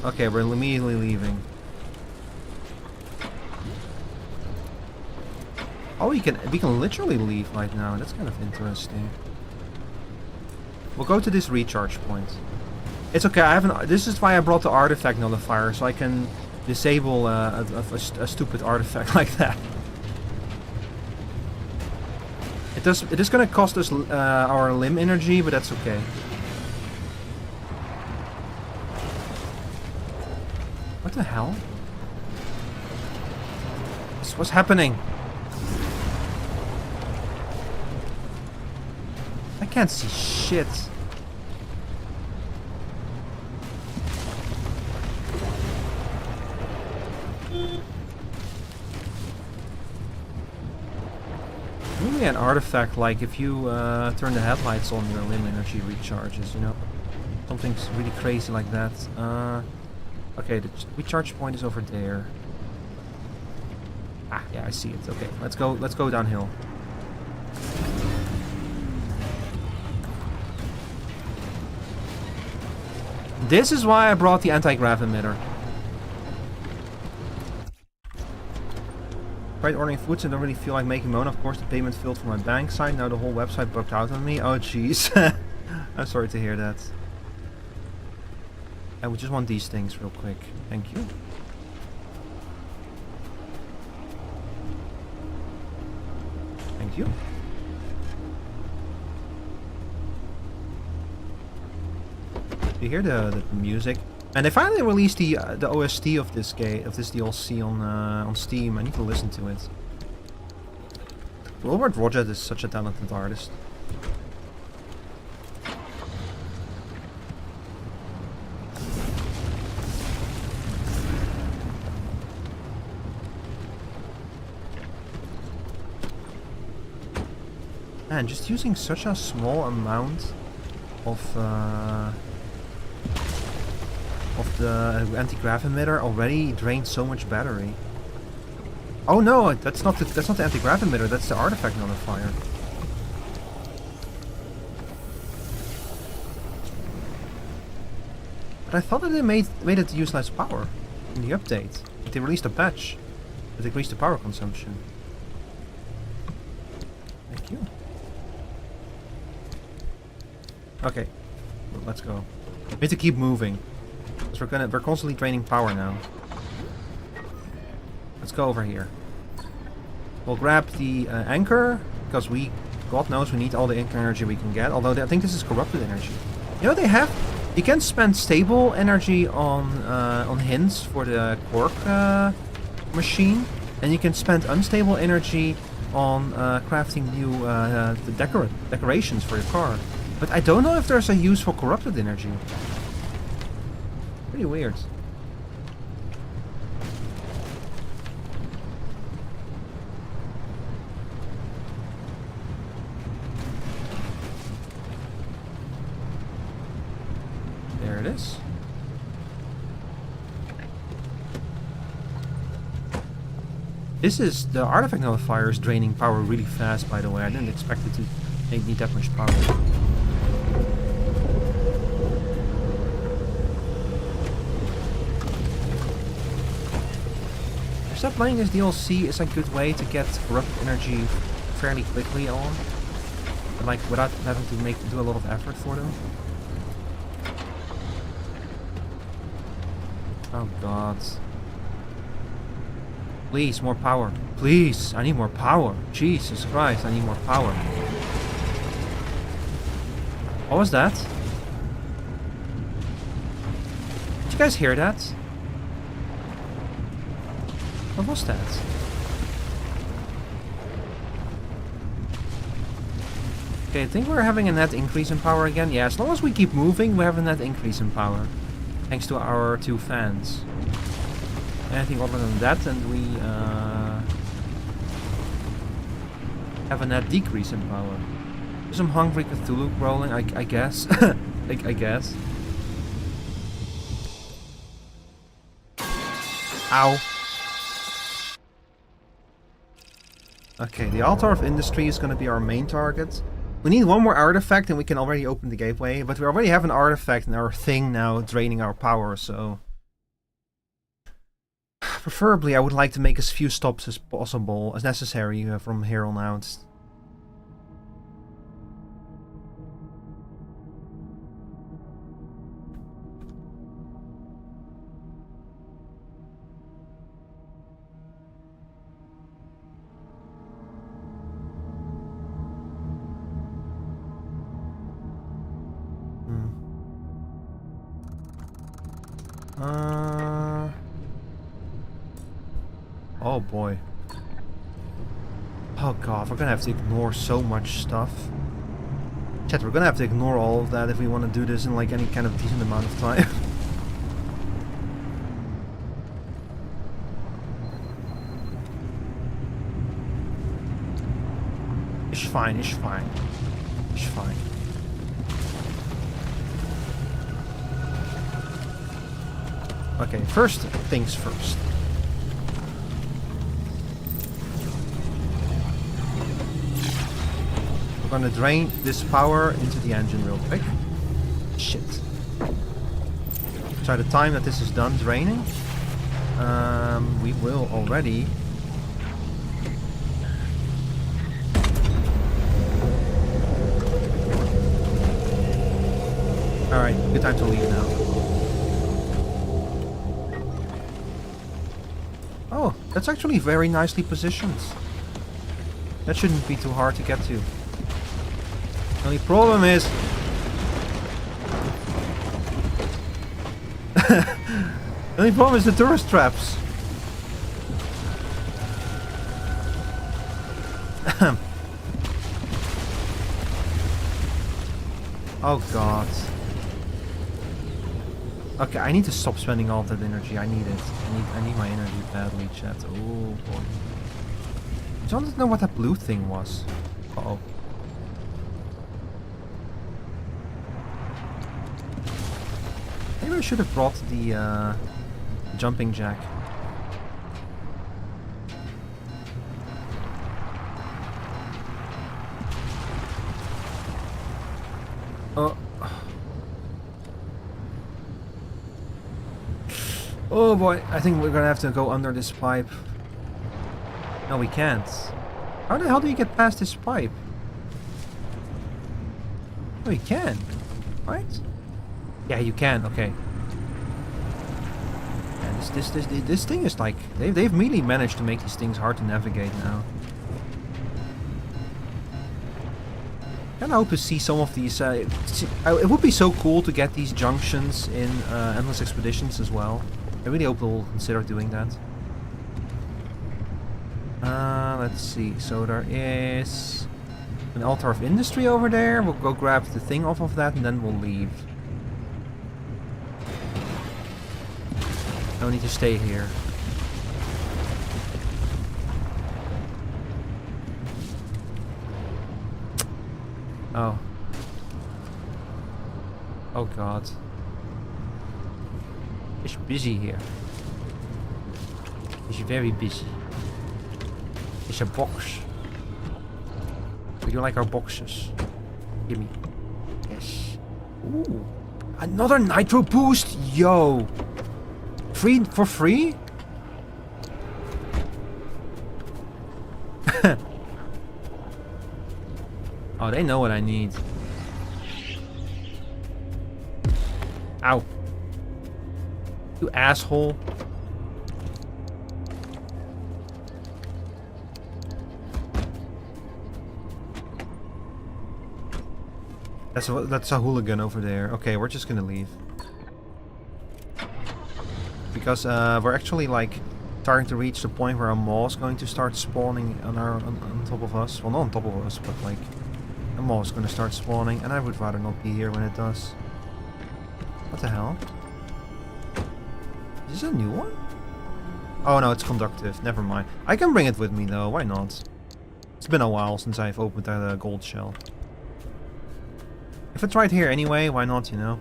Okay, we're immediately leaving. Oh, we can literally leave right now. That's kind of interesting. We'll go to this recharge point. It's okay. This is why I brought the artifact nullifier, so I can disable a stupid artifact like that. It is gonna cost us our limb energy, but that's okay. What the hell? What's happening? I can't see shit. Maybe an artifact, like if you turn the headlights on, your limb energy recharges, you know? Something's really crazy like that. Okay, the recharge point is over there. Ah, yeah, I see it. Okay, let's go downhill. This is why I brought the anti-grav emitter. Tried ordering food, so I don't really feel like making one. Of course, the payment failed from my bank side. Now the whole website bugged out on me. Oh, jeez. I'm sorry to hear that. I would just want these things real quick. Thank you. Thank you. You hear the music? And they finally released the OST of this game, of this DLC on Steam. I need to listen to it. Robert Rogers is such a talented artist. Man, just using such a small amount of the anti-grav emitter already drained so much battery. Oh no, that's not the anti-grav emitter, that's the artifact nullifier. But I thought that they made it use less power in the update. They released a patch that decreased the power consumption. Thank you. Okay, let's go. We need to keep moving. Because we're constantly draining power now. Let's go over here. We'll grab the anchor, because God knows we need all the anchor energy we can get. Although I think this is corrupted energy. You know, you can spend stable energy on hints for the quark machine, and you can spend unstable energy on crafting new decorations for your car. But I don't know if there's a use for corrupted energy. Pretty weird. There it is. This is the artifact nullifier is draining power really fast, by the way. I didn't expect it to need that much power. That playing this DLC is a good way to get corrupt energy fairly quickly on, like without having to do a lot of effort for them. Oh god. Please, more power. Please, I need more power. Jesus Christ, I need more power. What was that? Did you guys hear that? What was that? Okay, I think we're having a net increase in power again. Yeah, as long as we keep moving, we have a net increase in power. Thanks to our 2 fans. Anything other than that, and we have a net decrease in power. Some hungry Cthulhu rolling, I guess. I guess. Ow. Okay, the Altar of Industry is going to be our main target. We need one more artifact and we can already open the gateway, but we already have an artifact in our thing now draining our power, so... Preferably I would like to make as few stops as possible, as necessary from here on out. Oh boy. Oh god, we're gonna have to ignore so much stuff. Chat, we're gonna have to ignore all of that if we want to do this in like any kind of decent amount of time. It's fine, it's fine. It's fine. Okay, first things first. We're gonna drain this power into the engine real quick. Shit. So the time that this is done draining, we will already Good time to leave now. Oh, that's actually very nicely positioned. That shouldn't be too hard to get to. The only problem is... the only problem is the tourist traps. Oh god. Okay, I need to stop spending all that energy. I need it. I need my energy badly, chat. Oh boy. I don't know what that blue thing was. Uh-oh. Maybe I should have brought the jumping jack. Oh. Oh boy, I think we're gonna have to go under this pipe. No, we can't. How the hell do you get past this pipe? Oh, you can. Right? Yeah, you can. Okay. Yeah, this thing is like they've really managed to make these things hard to navigate now. I hope to see some of these. It would be so cool to get these junctions in Endless Expeditions as well. I really hope they'll consider doing that. Let's see. So there is an altar of industry over there. We'll go grab the thing off of that and then we'll leave. No need to stay here. Oh. Oh god. It's busy here. It's very busy. It's a box. Would you like our boxes? Give me. Yes. Ooh. Another nitro boost? Yo. Free for free? Oh, they know what I need. Ow. You asshole. That's a hooligan over there. Okay, we're just gonna leave. Because we're actually like starting to reach the point where a maw is going to start spawning on top of us. Well, not on top of us, but like a maw is going to start spawning, and I would rather not be here when it does. What the hell? Is this a new one? Oh no, it's conductive. Never mind. I can bring it with me though. Why not? It's been a while since I've opened that gold shell. If it's right here anyway, why not, you know?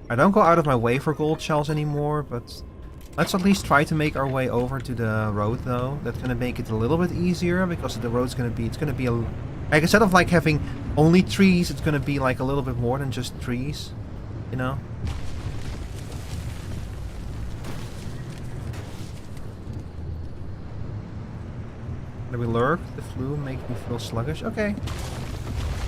I don't go out of my way for gold shells anymore, but let's at least try to make our way over to the road though. That's gonna make it a little bit easier because the road's gonna be, like instead of like having only trees, it's gonna be like a little bit more than just trees, you know? Did we lurk? The flu makes me feel sluggish. Okay.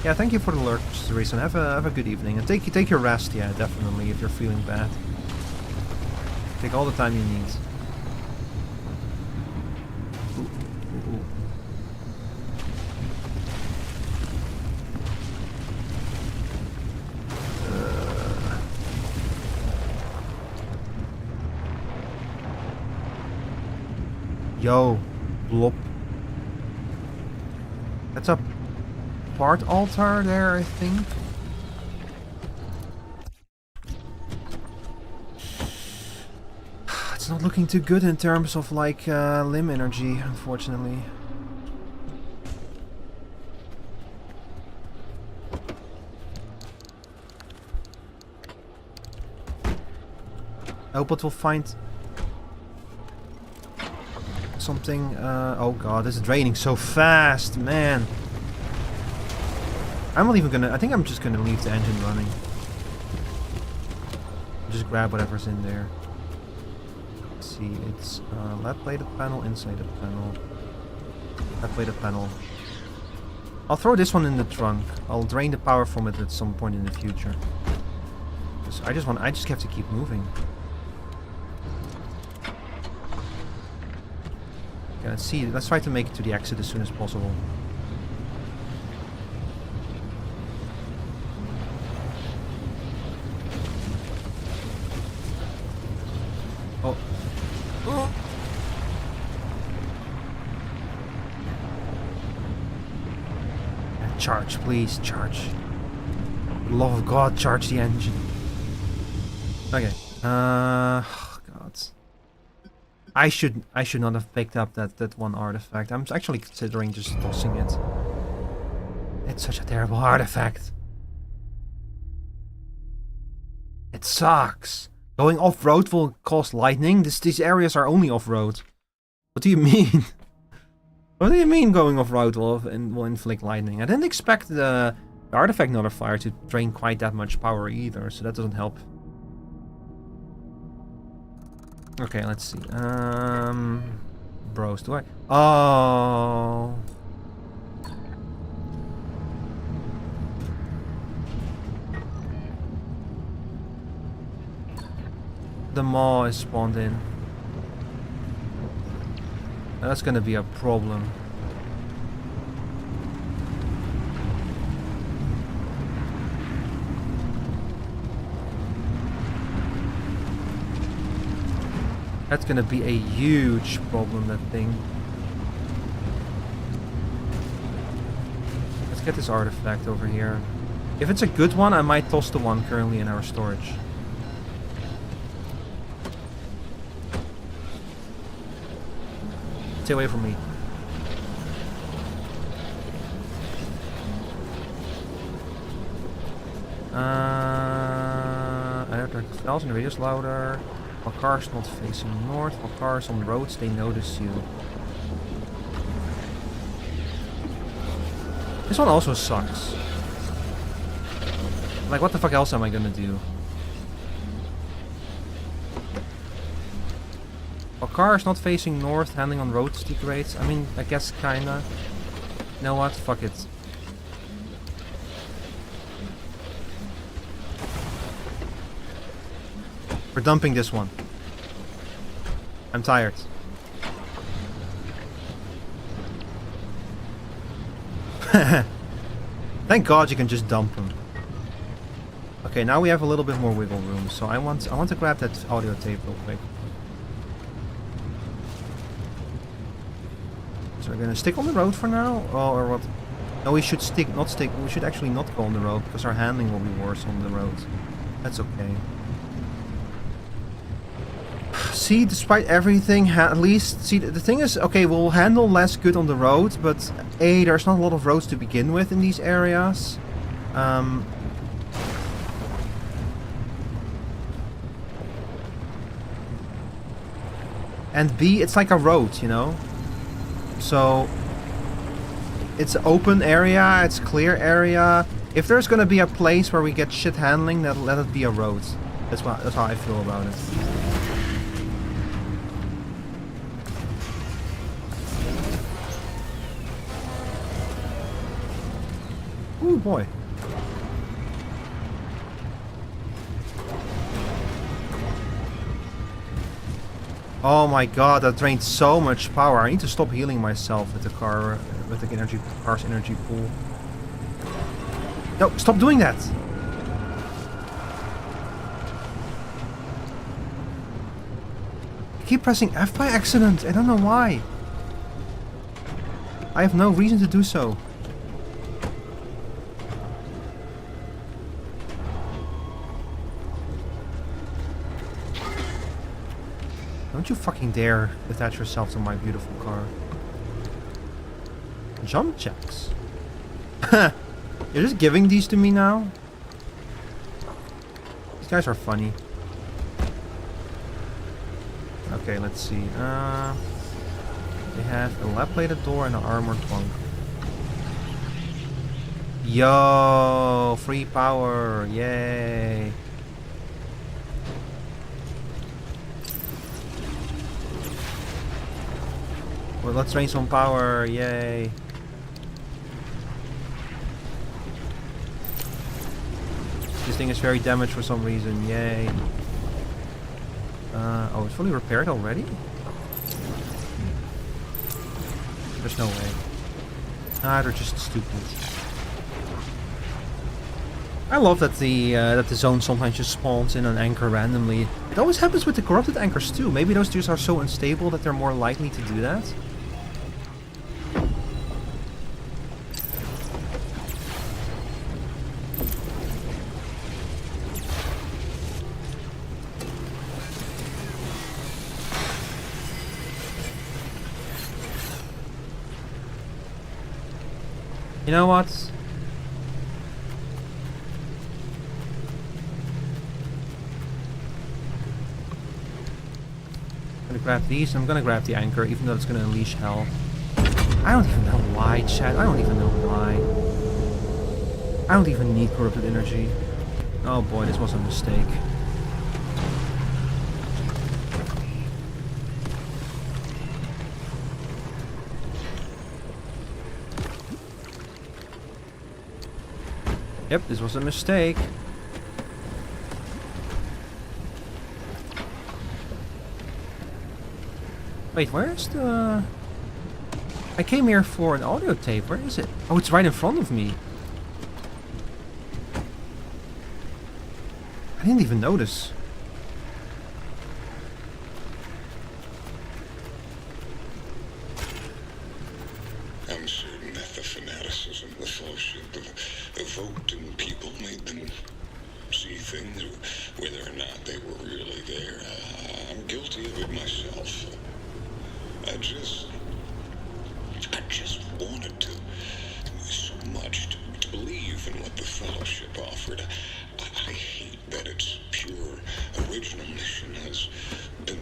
Yeah, thank you for the lurk, Teresa. Have a good evening and take your rest. Yeah, definitely. If you're feeling bad, take all the time you need. Ooh, ooh, ooh. Yo, blop. That's a part altar there, I think. It's not looking too good in terms of like limb energy, unfortunately. I hope it will find something. Oh god, this is draining so fast, man. I'm not even gonna. I think I'm just gonna leave the engine running. Just grab whatever's in there. Let's see, it's lead plated panel, insulated panel, lead plated panel. I'll throw this one in the trunk. I'll drain the power from it at some point in the future. Jesus, I just have to keep moving. Okay, let's see. Let's try to make it to the exit as soon as possible. Oh. Oh. Charge, please, charge. For the love of God, charge the engine. Okay. Oh God. I should not have picked up that one artifact. I'm actually considering just tossing it. It's such a terrible artifact. It sucks. Going off-road will cause lightning. These areas are only off-road. What do you mean? What do you mean going off-road will inflict lightning? I didn't expect the artifact nullifier to drain quite that much power either, so that doesn't help. Okay, let's see. Bros, do I? Oh. The maw is spawned in. That's gonna be a problem. That's gonna be a huge problem, that thing. Let's get this artifact over here. If it's a good one, I might toss the one currently in our storage. Stay away from me. Electric bells in the radius louder. While cars not facing north, while cars on roads, they notice you. This one also sucks. Like, what the fuck else am I gonna do? While cars not facing north, handling on roads degrades. I mean, I guess kinda. You know what? Fuck it. We're dumping this one. I'm tired. Thank God you can just dump them. Okay, now we have a little bit more wiggle room, so I want to grab that audio tape real quick. So we're gonna stick on the road for now, or what? No, we should we should actually not go on the road because our handling will be worse on the road. That's okay. See, despite everything, at least, see, the thing is, okay, we'll handle less good on the road, but A, there's not a lot of roads to begin with in these areas. And B, it's like a road, you know? So, it's open area, it's clear area. If there's gonna be a place where we get shit handling, then let it be a road. That's how I feel about it. Ooh, boy. Oh my God, that drained so much power. I need to stop healing myself with the car's energy pool. No, stop doing that! I keep pressing F by accident. I don't know why. I have no reason to do so. Don't you fucking dare attach yourself to my beautiful car. Jump checks. You're just giving these to me now? These guys are funny. Okay, let's see. They have a lap-plated door and an armored trunk. Yo, free power, yay. Well, let's drain some power, yay. This thing is very damaged for some reason. Yay. Oh, it's fully repaired already? There's no way. Ah, they're just stupid. I love that the zone sometimes just spawns in an anchor randomly. It always happens with the corrupted anchors too. Maybe those just are so unstable that they're more likely to do that. You know what? I'm gonna grab these, and I'm gonna grab the anchor, even though it's gonna unleash hell. I don't even know why, chat. I don't even know why. I don't even need corrupted energy. Oh boy, this was a mistake. Yep, this was a mistake. Wait, where's the... I came here for an audio tape. Where is it? Oh, it's right in front of me. I didn't even notice. I'm certain that the fanaticism the Fellowship evoked in people made them see things, whether or not they were really there. I'm guilty of it myself. I just wanted to so much to believe in what the Fellowship offered. I hate that its pure original mission has been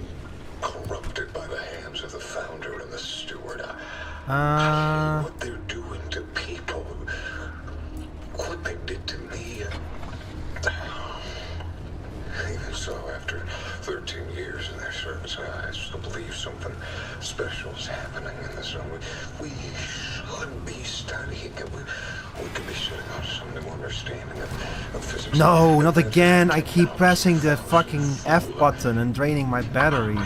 corrupted by the hands of the founder and the steward. I hate what they're doing to people. What they did to me. Even so, after 13 years in their service, I still believe something special is happening in the zone. We should be studying it. We could be setting out some new understanding of physics. No, not again. I keep pressing the fucking F button and draining my battery.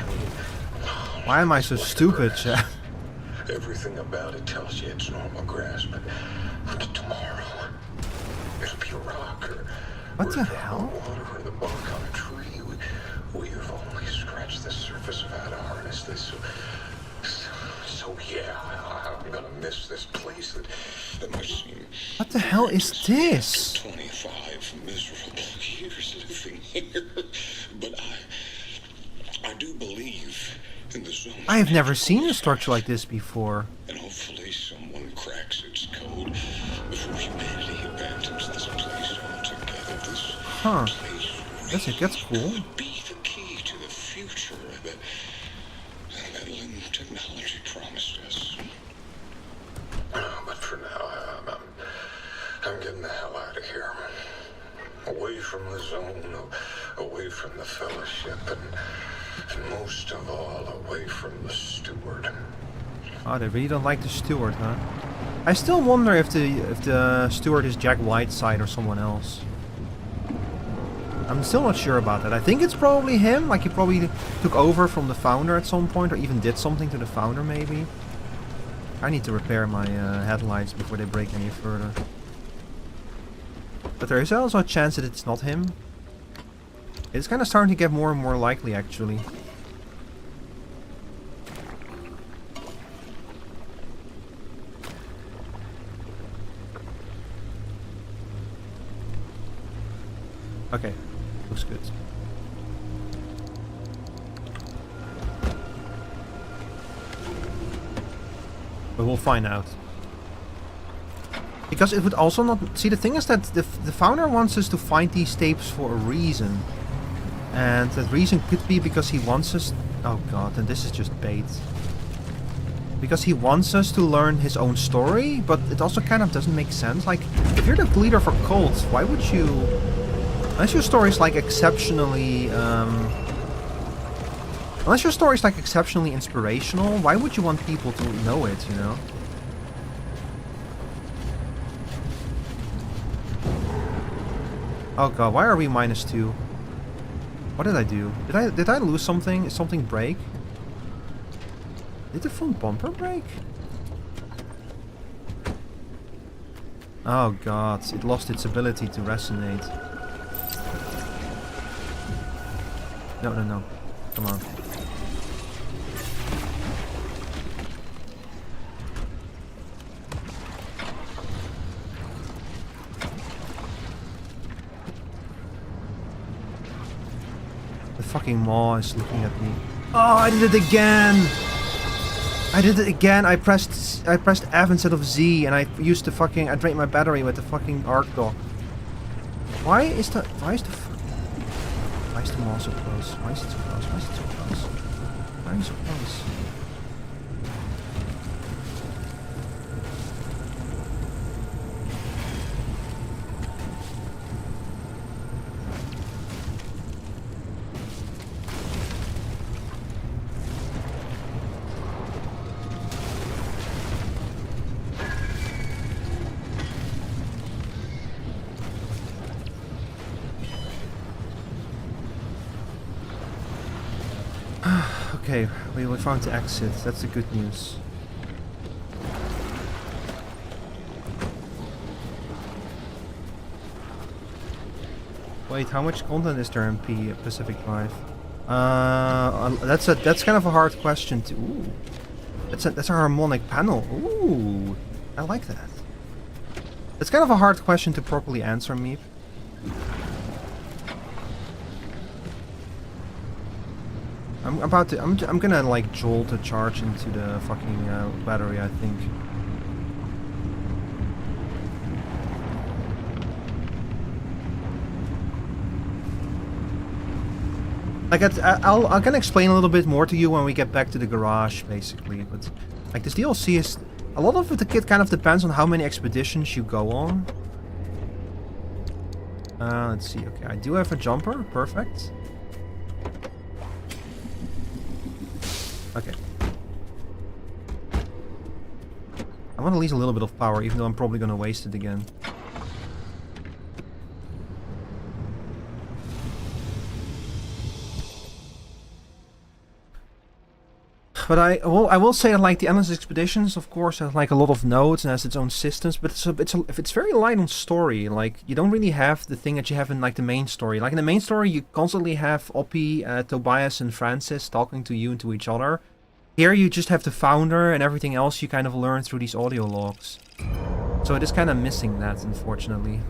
Why am I so stupid, chat? Everything about it tells you it's normal grass, but tomorrow it'll be a rock or what the hell? Water or the bark on a tree. We have only scratched the surface of how to harness this. So yeah, I'm gonna miss this place that must seem. What the hell is this? 25 miserable years living here, but I do believe in the zone. I have never seen a structure like this before. And hopefully someone cracks its code before humanity abandons this place altogether. This place That's cool. could be the key to the future that technology promised us. But for now, I'm getting the hell out of here. Away from the zone, away from the Fellowship, and most of all, away from the steward. Oh, they really don't like the steward, huh? I still wonder if the steward is Jack Whiteside or someone else. I'm still not sure about that. I think it's probably him. Like, he probably took over from the founder at some point, or even did something to the founder, maybe. I need to repair my headlights before they break any further. But there is also a chance that it's not him. It's kind of starting to get more and more likely, actually. Okay, looks good. But we'll find out. Because it would also not... See, the thing is that the founder wants us to find these tapes for a reason. And that reason could be because he wants us... Oh god, and this is just bait. Because he wants us to learn his own story, but it also kind of doesn't make sense. Like, if you're the leader for cults, why would you... Unless your story is like exceptionally... Unless your story is like exceptionally inspirational, why would you want people to know it, you know? Oh god, why are we -2? What did I do? Did I lose something? Did something break? Did the front bumper break? Oh god, it lost its ability to resonate. No, no, no. Come on. The fucking maw is looking at me. Oh, I did it again! I did it again. I pressed F instead of Z, and I used the fucking. I drained my battery with the fucking arc dock. Why is the maw so close? Why is it so close? Why is it so close? Why are you so close? Okay, we found the exit. That's the good news. Wait, how much content is there in Pacific Drive? That's kind of a hard question to. Ooh, that's a harmonic panel. Ooh, I like that. It's kind of a hard question to properly answer, Meep. I'm gonna like jolt a charge into the fucking battery, I think. Like I can explain a little bit more to you when we get back to the garage, basically. But like this DLC is a lot of the kit kind of depends on how many expeditions you go on. Let's see. Okay, I do have a jumper. Perfect. Okay. I want at least a little bit of power, even though I'm probably gonna waste it again. But I will say that like the Endless Expeditions, of course, has like a lot of nodes and has its own systems. But it's very light on story. Like you don't really have the thing that you have in like the main story. Like in the main story, you constantly have Oppie, Tobias, and Francis talking to you and to each other. Here you just have the founder, and everything else you kind of learn through these audio logs. So it is kind of missing that, unfortunately.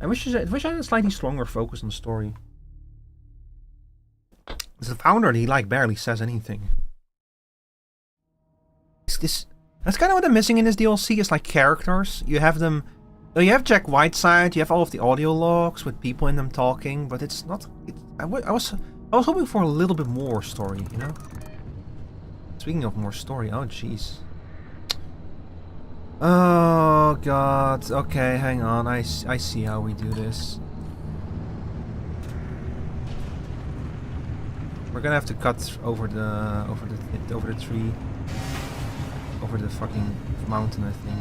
I wish I had a slightly stronger focus on story. As the founder, he like barely says anything. That's kind of what I'm missing in this DLC, is like characters. You have them. You have Jack Whiteside, you have all of the audio logs with people in them talking, but it's not. I was hoping for a little bit more story, you know? Speaking of more story, oh jeez. Oh god, okay, hang on, I see how we do this. We're gonna have to cut over the tree. Over the fucking mountain, I think.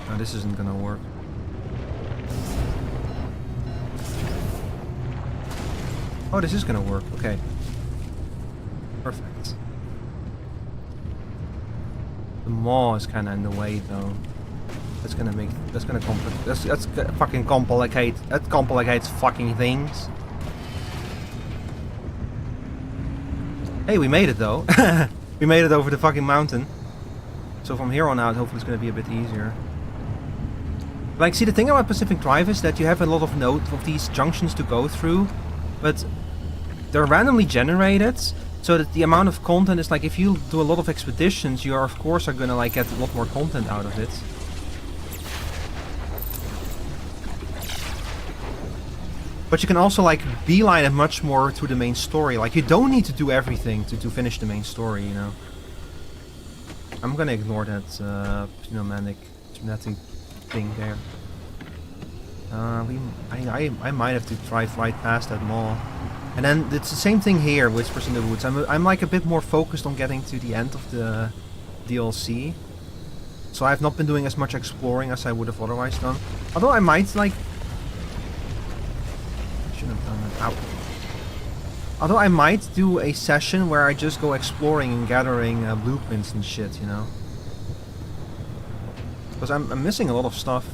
No, this isn't gonna work. Oh, this is gonna work. Okay. Perfect. The maw is kind of in the way, though. That's gonna complicate. That's fucking complicate. That complicates fucking things. Hey, we made it though. We made it over the fucking mountain. So from here on out, hopefully it's gonna be a bit easier. Like, see, the thing about Pacific Drive is that you have a lot of nodes of these junctions to go through, but they're randomly generated, so that the amount of content is like, if you do a lot of expeditions, you are of course gonna like get a lot more content out of it. But you can also like beeline it much more to the main story. Like, you don't need to do everything to finish the main story, you know. I'm gonna ignore that pneumatic thing there. I might have to drive right past that mall. And then it's the same thing here, Whispers in the Woods. I'm like a bit more focused on getting to the end of the DLC. So I've not been doing as much exploring as I would have otherwise done. Although I might like... I shouldn't have done that. Ow. Although I might do a session where I just go exploring and gathering blueprints and shit, you know. Because I'm missing a lot of stuff.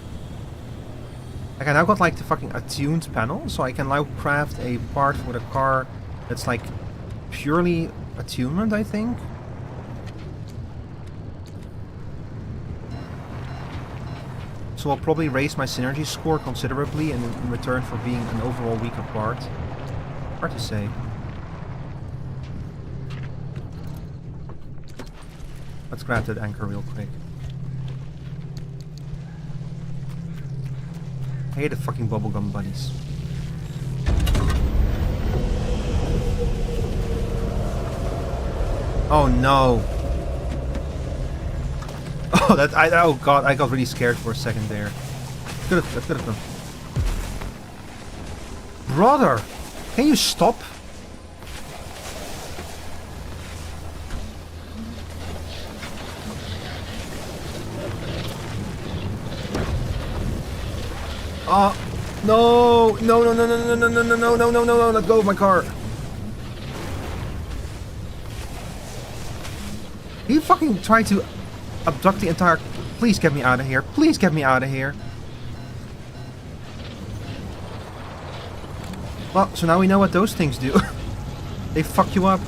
Like I now got like the fucking attuned panel, so I can now craft a part for the car that's like purely attunement, I think. So I'll probably raise my synergy score considerably in return for being an overall weaker part. Hard to say. Let's grab that anchor real quick. I hate the fucking bubblegum buddies. Oh no. Oh, oh god, I got really scared for a second there. That could have done. Brother, can you stop? No, no, no, no, no, no, no, no, no, no, no, no, let go of my car. He fucking tried to abduct the entire... Please get me out of here. Please get me out of here. Well, so now we know what those things do. They fuck you up.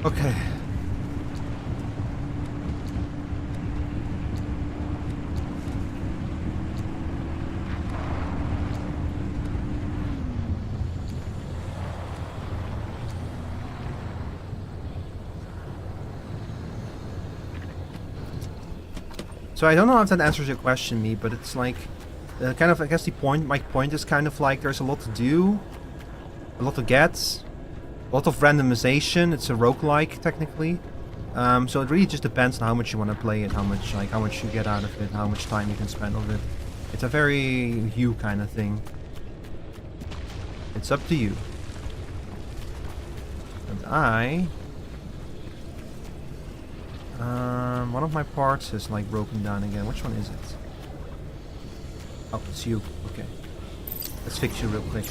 Okay. So I don't know if that answers your question, me, but it's like, kind of, I guess my point is kind of like there's a lot to do, a lot to get, a lot of randomization. It's a roguelike technically, so it really just depends on how much you want to play it, how much you get out of it, how much time you can spend on it. It's a very you kind of thing. It's up to you. And one of my parts is like broken down again. Which one is it? Oh, it's you. Okay. Let's fix you real quick.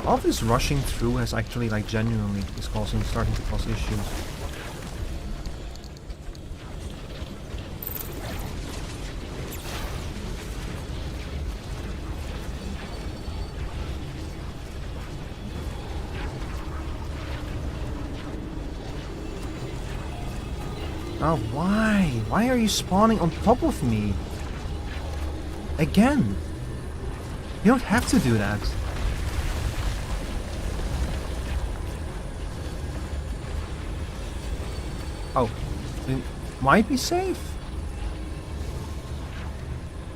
All this rushing through has actually like genuinely is starting to cause issues. Oh, why? Why are you spawning on top of me? Again? You don't have to do that. Oh, it might be safe.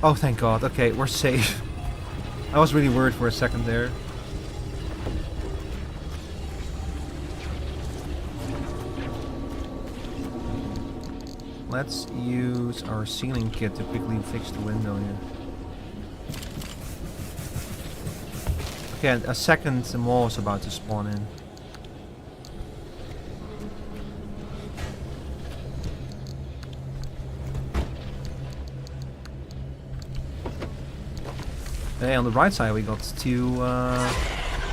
Oh, thank God. Okay, we're safe. I was really worried for a second there. Let's use our sealing kit to quickly fix the window here. Okay, a second mall is about to spawn in. Okay, on the right side we got two...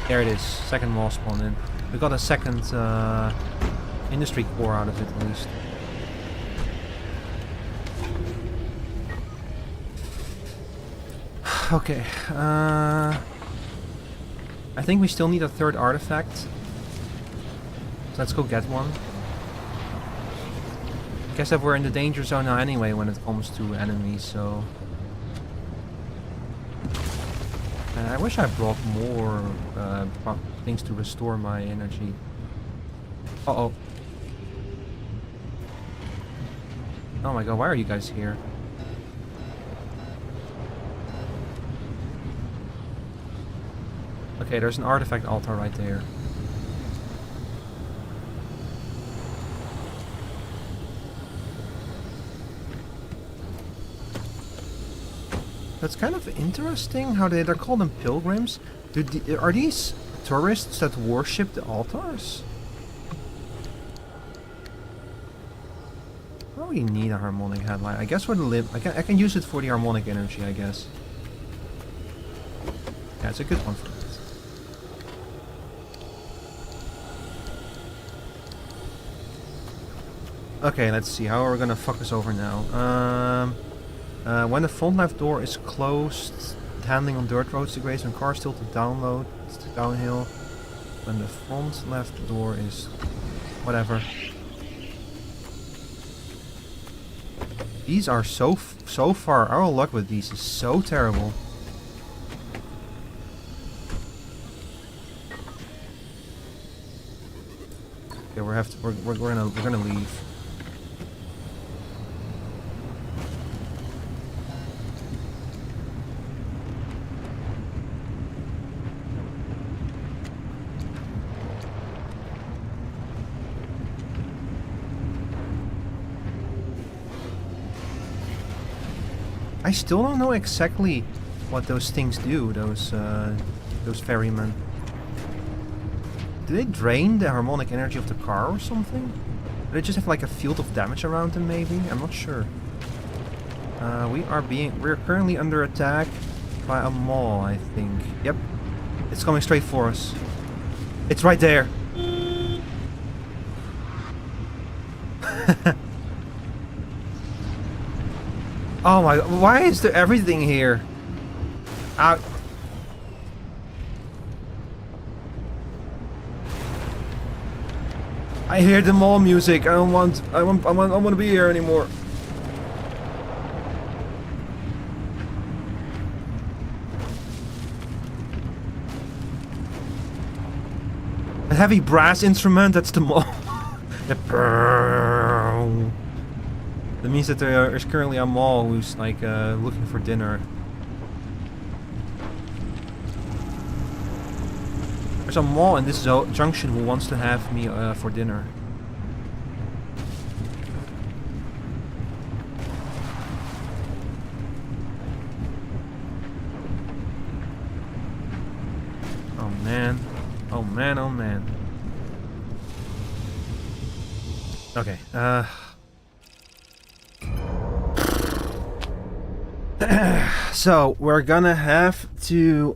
there it is, second mall spawned in. We got a second industry core out of it at least. Okay, I think we still need a third artifact. So let's go get one. Guess that we're in the danger zone now anyway when it comes to enemies, so... I wish I brought more things to restore my energy. Uh-oh. Oh my god, why are you guys here? Okay, there's an artifact altar right there. That's kind of interesting how they're called them pilgrims. Are these tourists that worship the altars? I don't really need a harmonic headlight. I guess for the I can use it for the harmonic energy, I guess. Yeah, it's a good one for that. Okay, let's see. How are we gonna fuck this over now? When the front left door is closed, handling on dirt roads degrades when cars tilted downhill. When the front left door is... whatever. These are so far. Our luck with these is so terrible. Okay, we're gonna leave. I still don't know exactly what those things do, those ferrymen. Do they drain the harmonic energy of the car or something? Do they just have like a field of damage around them maybe? I'm not sure. We're currently under attack by a mall, I think. Yep. It's coming straight for us. It's right there. Oh my, why is there everything here? I hear the mall music. I don't want to be here anymore. A heavy brass instrument, that's the mall. That means that there is currently a mall who's like looking for dinner. There's a mall in this junction who wants to have me for dinner. Oh man. Oh man, oh man. Okay, so we're gonna have to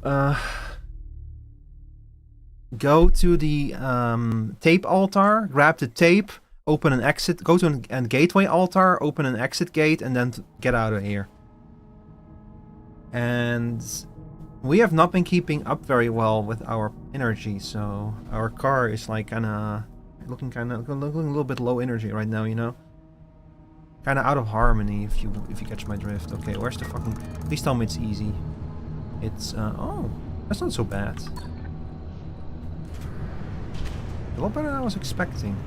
go to the tape altar, grab the tape, open an exit, go to a gateway altar, open an exit gate, and then get out of here. And we have not been keeping up very well with our energy, so our car is like looking a little bit low energy right now, you know. Kind of out of harmony, if you catch my drift. Okay, where's the fucking... Please tell me it's easy. It's, oh, that's not so bad. A lot better than I was expecting.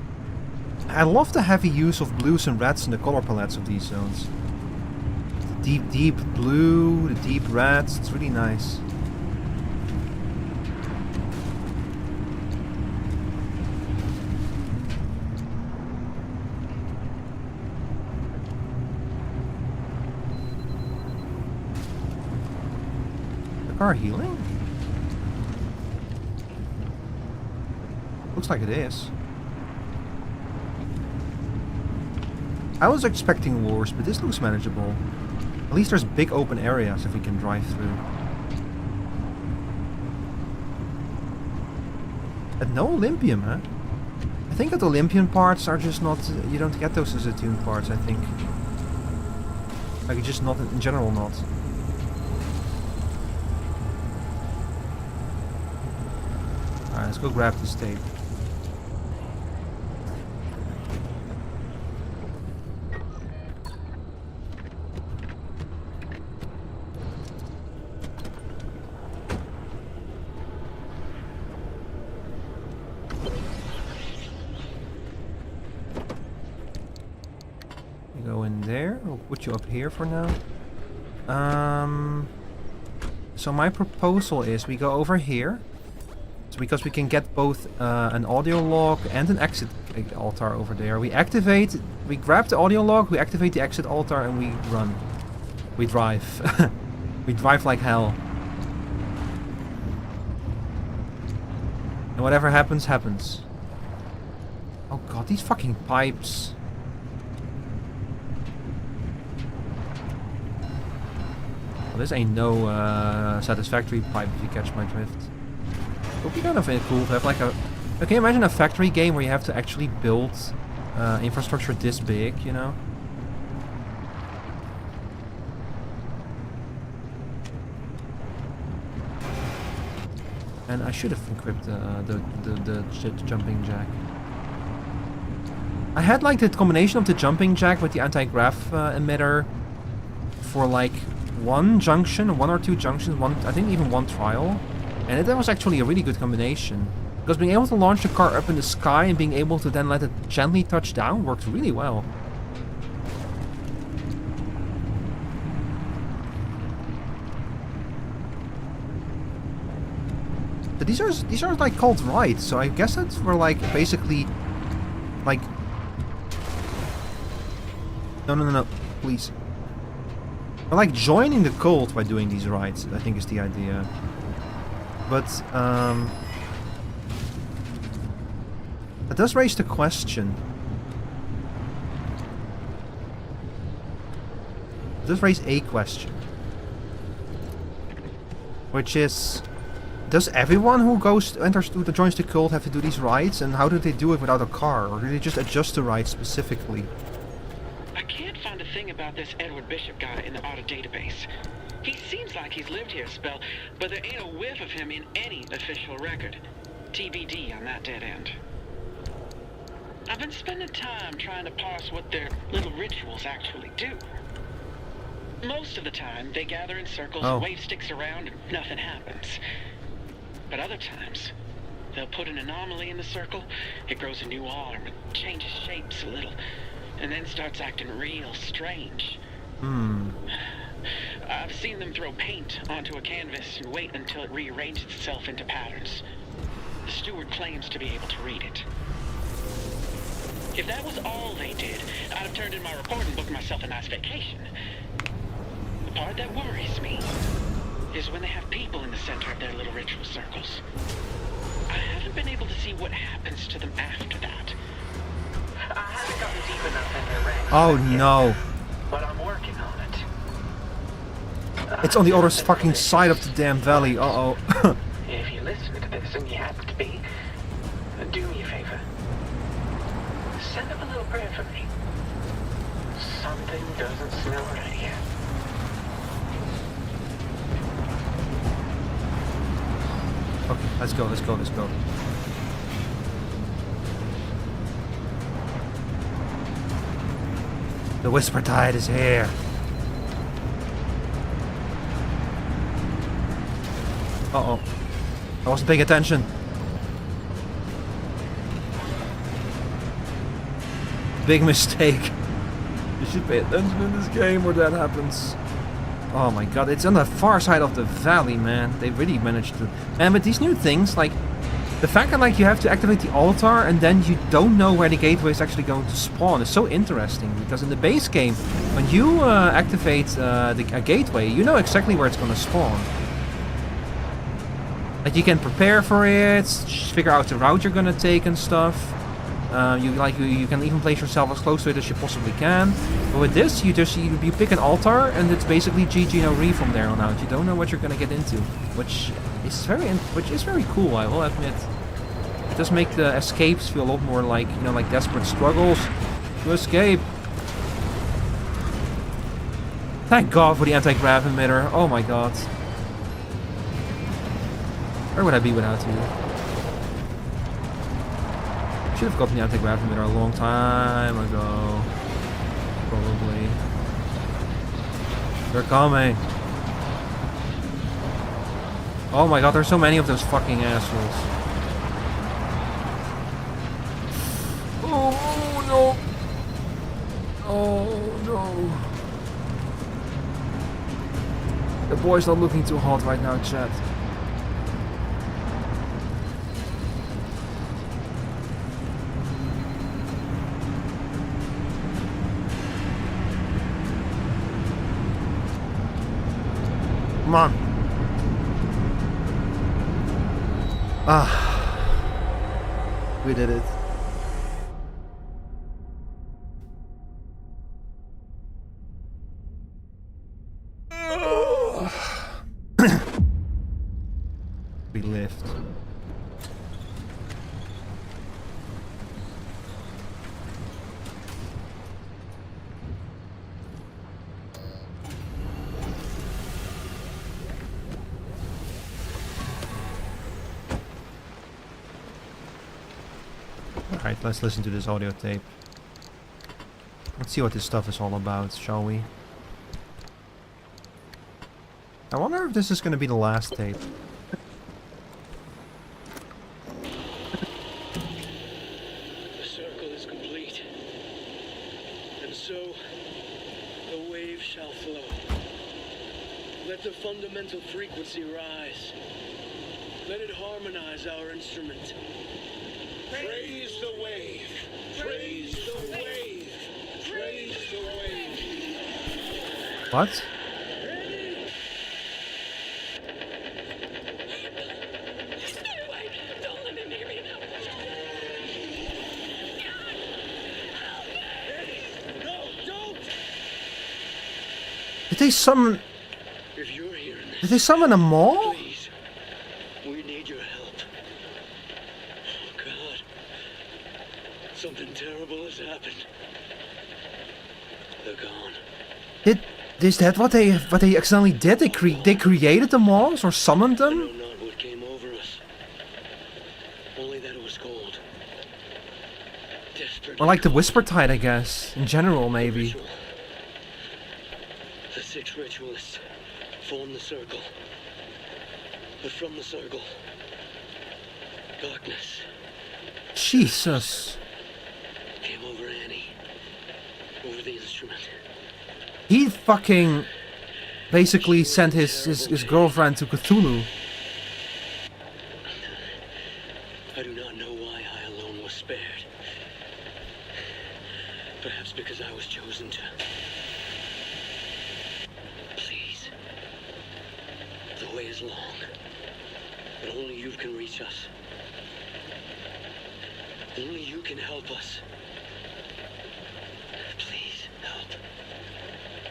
I love the heavy use of blues and reds in the color palettes of these zones. The deep blue, the deep reds, it's really nice. Car healing? Looks like it is. I was expecting wars, but this looks manageable. At least there's big open areas if we can drive through. And no Olympium, huh? I think that Olympian parts are just not... you don't get those as attuned parts, I think. Like, just not... in general, not. Alright, let's go grab this tape. You go in there. We'll put you up here for now. So my proposal is we go over here. So because we can get both an audio log and an exit altar over there. We grab the audio log, we activate the exit altar, and we run. We drive. We drive like hell. And whatever happens, happens. Oh god, these fucking pipes. Well, this ain't no satisfactory pipe if you catch my drift. It would be kind of cool to have like a... Can you imagine a factory game where you have to actually build infrastructure this big, you know? And I should have equipped the jumping jack. I had like the combination of the jumping jack with the anti-grav emitter for like one or two junctions, I think even one trial. And that was actually a really good combination. Because being able to launch the car up in the sky and being able to then let it gently touch down worked really well. But these are like called rides, so I guess that's for like basically like no, please. We're like joining the cult by doing these rides, I think is the idea. But it does raise the question. It does raise a question. Which is, does everyone who joins the cult have to do these rides? And how do they do it without a car? Or do they just adjust the ride specifically? I can't find a thing about this Edward Bishop guy in the auto database. He seems like he's lived here a spell, but there ain't a whiff of him in any official record. TBD on that dead end. I've been spending time trying to parse what their little rituals actually do. Most of the time, they gather in circles, wave sticks around, and nothing happens. But other times, they'll put an anomaly in the circle, it grows a new arm, it changes shapes a little, and then starts acting real strange. I've seen them throw paint onto a canvas and wait until it rearranges itself into patterns. The steward claims to be able to read it. If that was all they did, I'd have turned in my report and booked myself a nice vacation. The part that worries me is when they have people in the center of their little ritual circles. I haven't been able to see what happens to them after that. I haven't gotten deep enough in their ranks. Oh no. But I'm working on it. It's on the other fucking side of the damn valley. Uh-oh. If you listen to this and you happen to be, do me a favor. Send up a little prayer for me. Something doesn't smell right here. Okay, let's go. The Whisper Tide is here. Uh-oh. I wasn't paying attention. Big mistake. You should pay attention in this game where that happens. Oh my god, it's on the far side of the valley, man. They really managed to... And with these new things, like... The fact that like you have to activate the altar and then you don't know where the gateway is actually going to spawn is so interesting. Because in the base game, when you activate a gateway, you know exactly where it's going to spawn. Like you can prepare for it, figure out the route you're going to take and stuff. You can even place yourself as close to it as you possibly can. But with this, you pick an altar and it's basically GG no re from there on out. You don't know what you're going to get into, which is very cool, I will admit. It does make the escapes feel a lot more like, you know, like desperate struggles to escape. Thank God for the anti-grav emitter. Oh my god. Where would I be without you? Should have gotten the anti-grav emitter a long time ago. Probably. They're coming. Oh my god, there's so many of those fucking assholes. Oh no. Oh no. The boy's not looking too hot right now, chat. Come on. Ah. We did it. We lived. Alright, let's listen to this audio tape. Let's see what this stuff is all about, shall we? I wonder if this is going to be the last tape. The circle is complete. And so, the wave shall flow. Let the fundamental frequency rise. Let it harmonize our instrument. Praise the wave! Praise the wave! Praise the wave! What? Stay away! Don't let him hear me now! No, don't! Did they summon... If you're hearing this, Did they summon a mole? please, we need your help. Oh, God. Something terrible has happened. They're gone. Is that what they accidentally did? They created the moles or summoned I them? know not what came over us. Only that it was cold. Desperate. Or like the Whisper Tide, I guess. In general, maybe. Ritual. The 6 ritualists formed the circle. But from the circle, darkness Jesus. came over Annie. Over the instrument. He fucking basically sent his girlfriend to Cthulhu. I do not know why I alone was spared. Perhaps because I was chosen to. Please. The way is long, but only you can reach us. Only you can help us. Please help.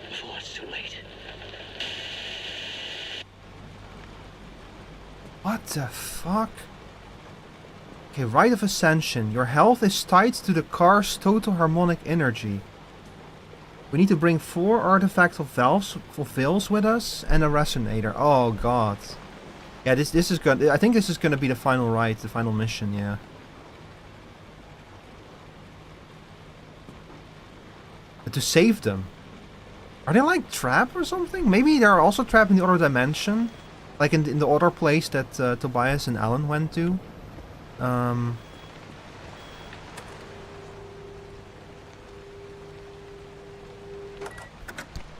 Before it's too late. What the fuck? Okay, Rite of Ascension. Your health is tied to the car's total harmonic energy. We need to bring 4 artifact of veils with us and a resonator. Oh god. Yeah, this is good. I think this is gonna be the final rite, the final mission, yeah. But to save them. Are they like trapped or something? Maybe they're also trapped in the other dimension. Like in the other place that Tobias and Alan went to.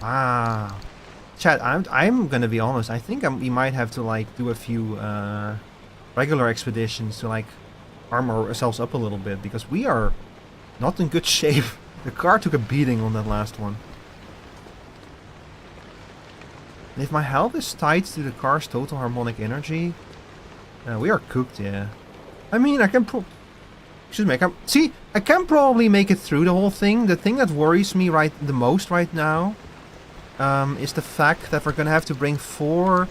Ah. Chat, I'm gonna be honest. I think we might have to like do a few regular expeditions to like armor ourselves up a little bit. Because we are not in good shape. The car took a beating on that last one. And if my health is tied to the car's total harmonic energy, we are cooked, yeah. I mean, I can I can probably make it through the whole thing. The thing that worries me the most right now is the fact that we're gonna have to bring 4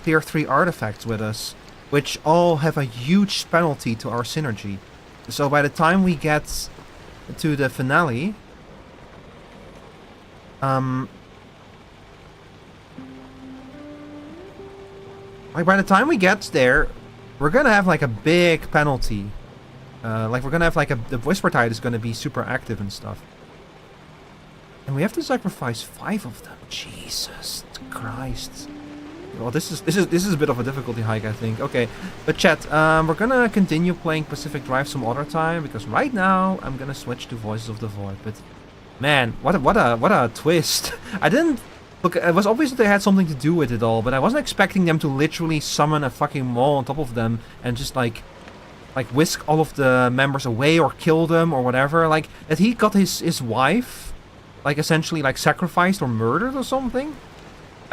tier 3 artifacts with us, which all have a huge penalty to our synergy. So by the time we get to the finale, like by the time we get there, we're gonna have like a big penalty. Like we're gonna have like the Whisper Tide is gonna be super active and stuff. And we have to sacrifice 5 of them. Jesus Christ. Well, this is a bit of a difficulty hike, I think. Okay, but chat, we're gonna continue playing Pacific Drive some other time because right now I'm gonna switch to Voices of the Void. But man, what a twist! I didn't look. It was obvious that they had something to do with it all, but I wasn't expecting them to literally summon a fucking mole on top of them and just like whisk all of the members away or kill them or whatever. Like that he got his wife, like essentially like sacrificed or murdered or something.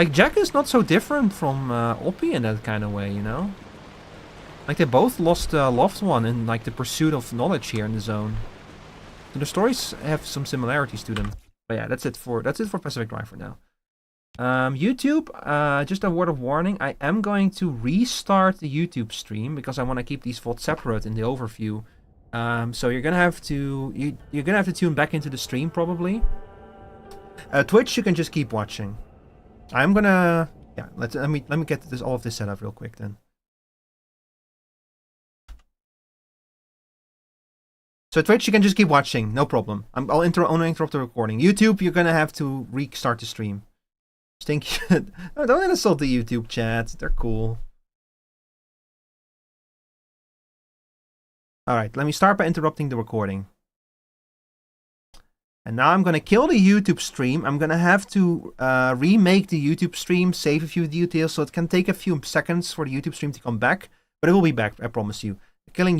Like, Jack is not so different from Oppie in that kind of way, you know? Like, they both lost a loved one in, like, the pursuit of knowledge here in the zone. So the stories have some similarities to them. But yeah, that's it for Pacific Drive for now. YouTube, just a word of warning. I am going to restart the YouTube stream because I want to keep these VODs separate in the overview. So you're gonna have to you're gonna have to tune back into the stream probably. Twitch, you can just keep watching. I'm gonna let me get all of this set up real quick then. So Twitch, you can just keep watching, no problem. I'll only interrupt the recording. YouTube, you're gonna have to restart the stream. No, don't insult the YouTube chat. They're cool. Alright, let me start by interrupting the recording. And now I'm gonna kill the YouTube stream. I'm gonna have to remake the YouTube stream, save a few details, so it can take a few seconds for the YouTube stream to come back. But it will be back, I promise you. Killing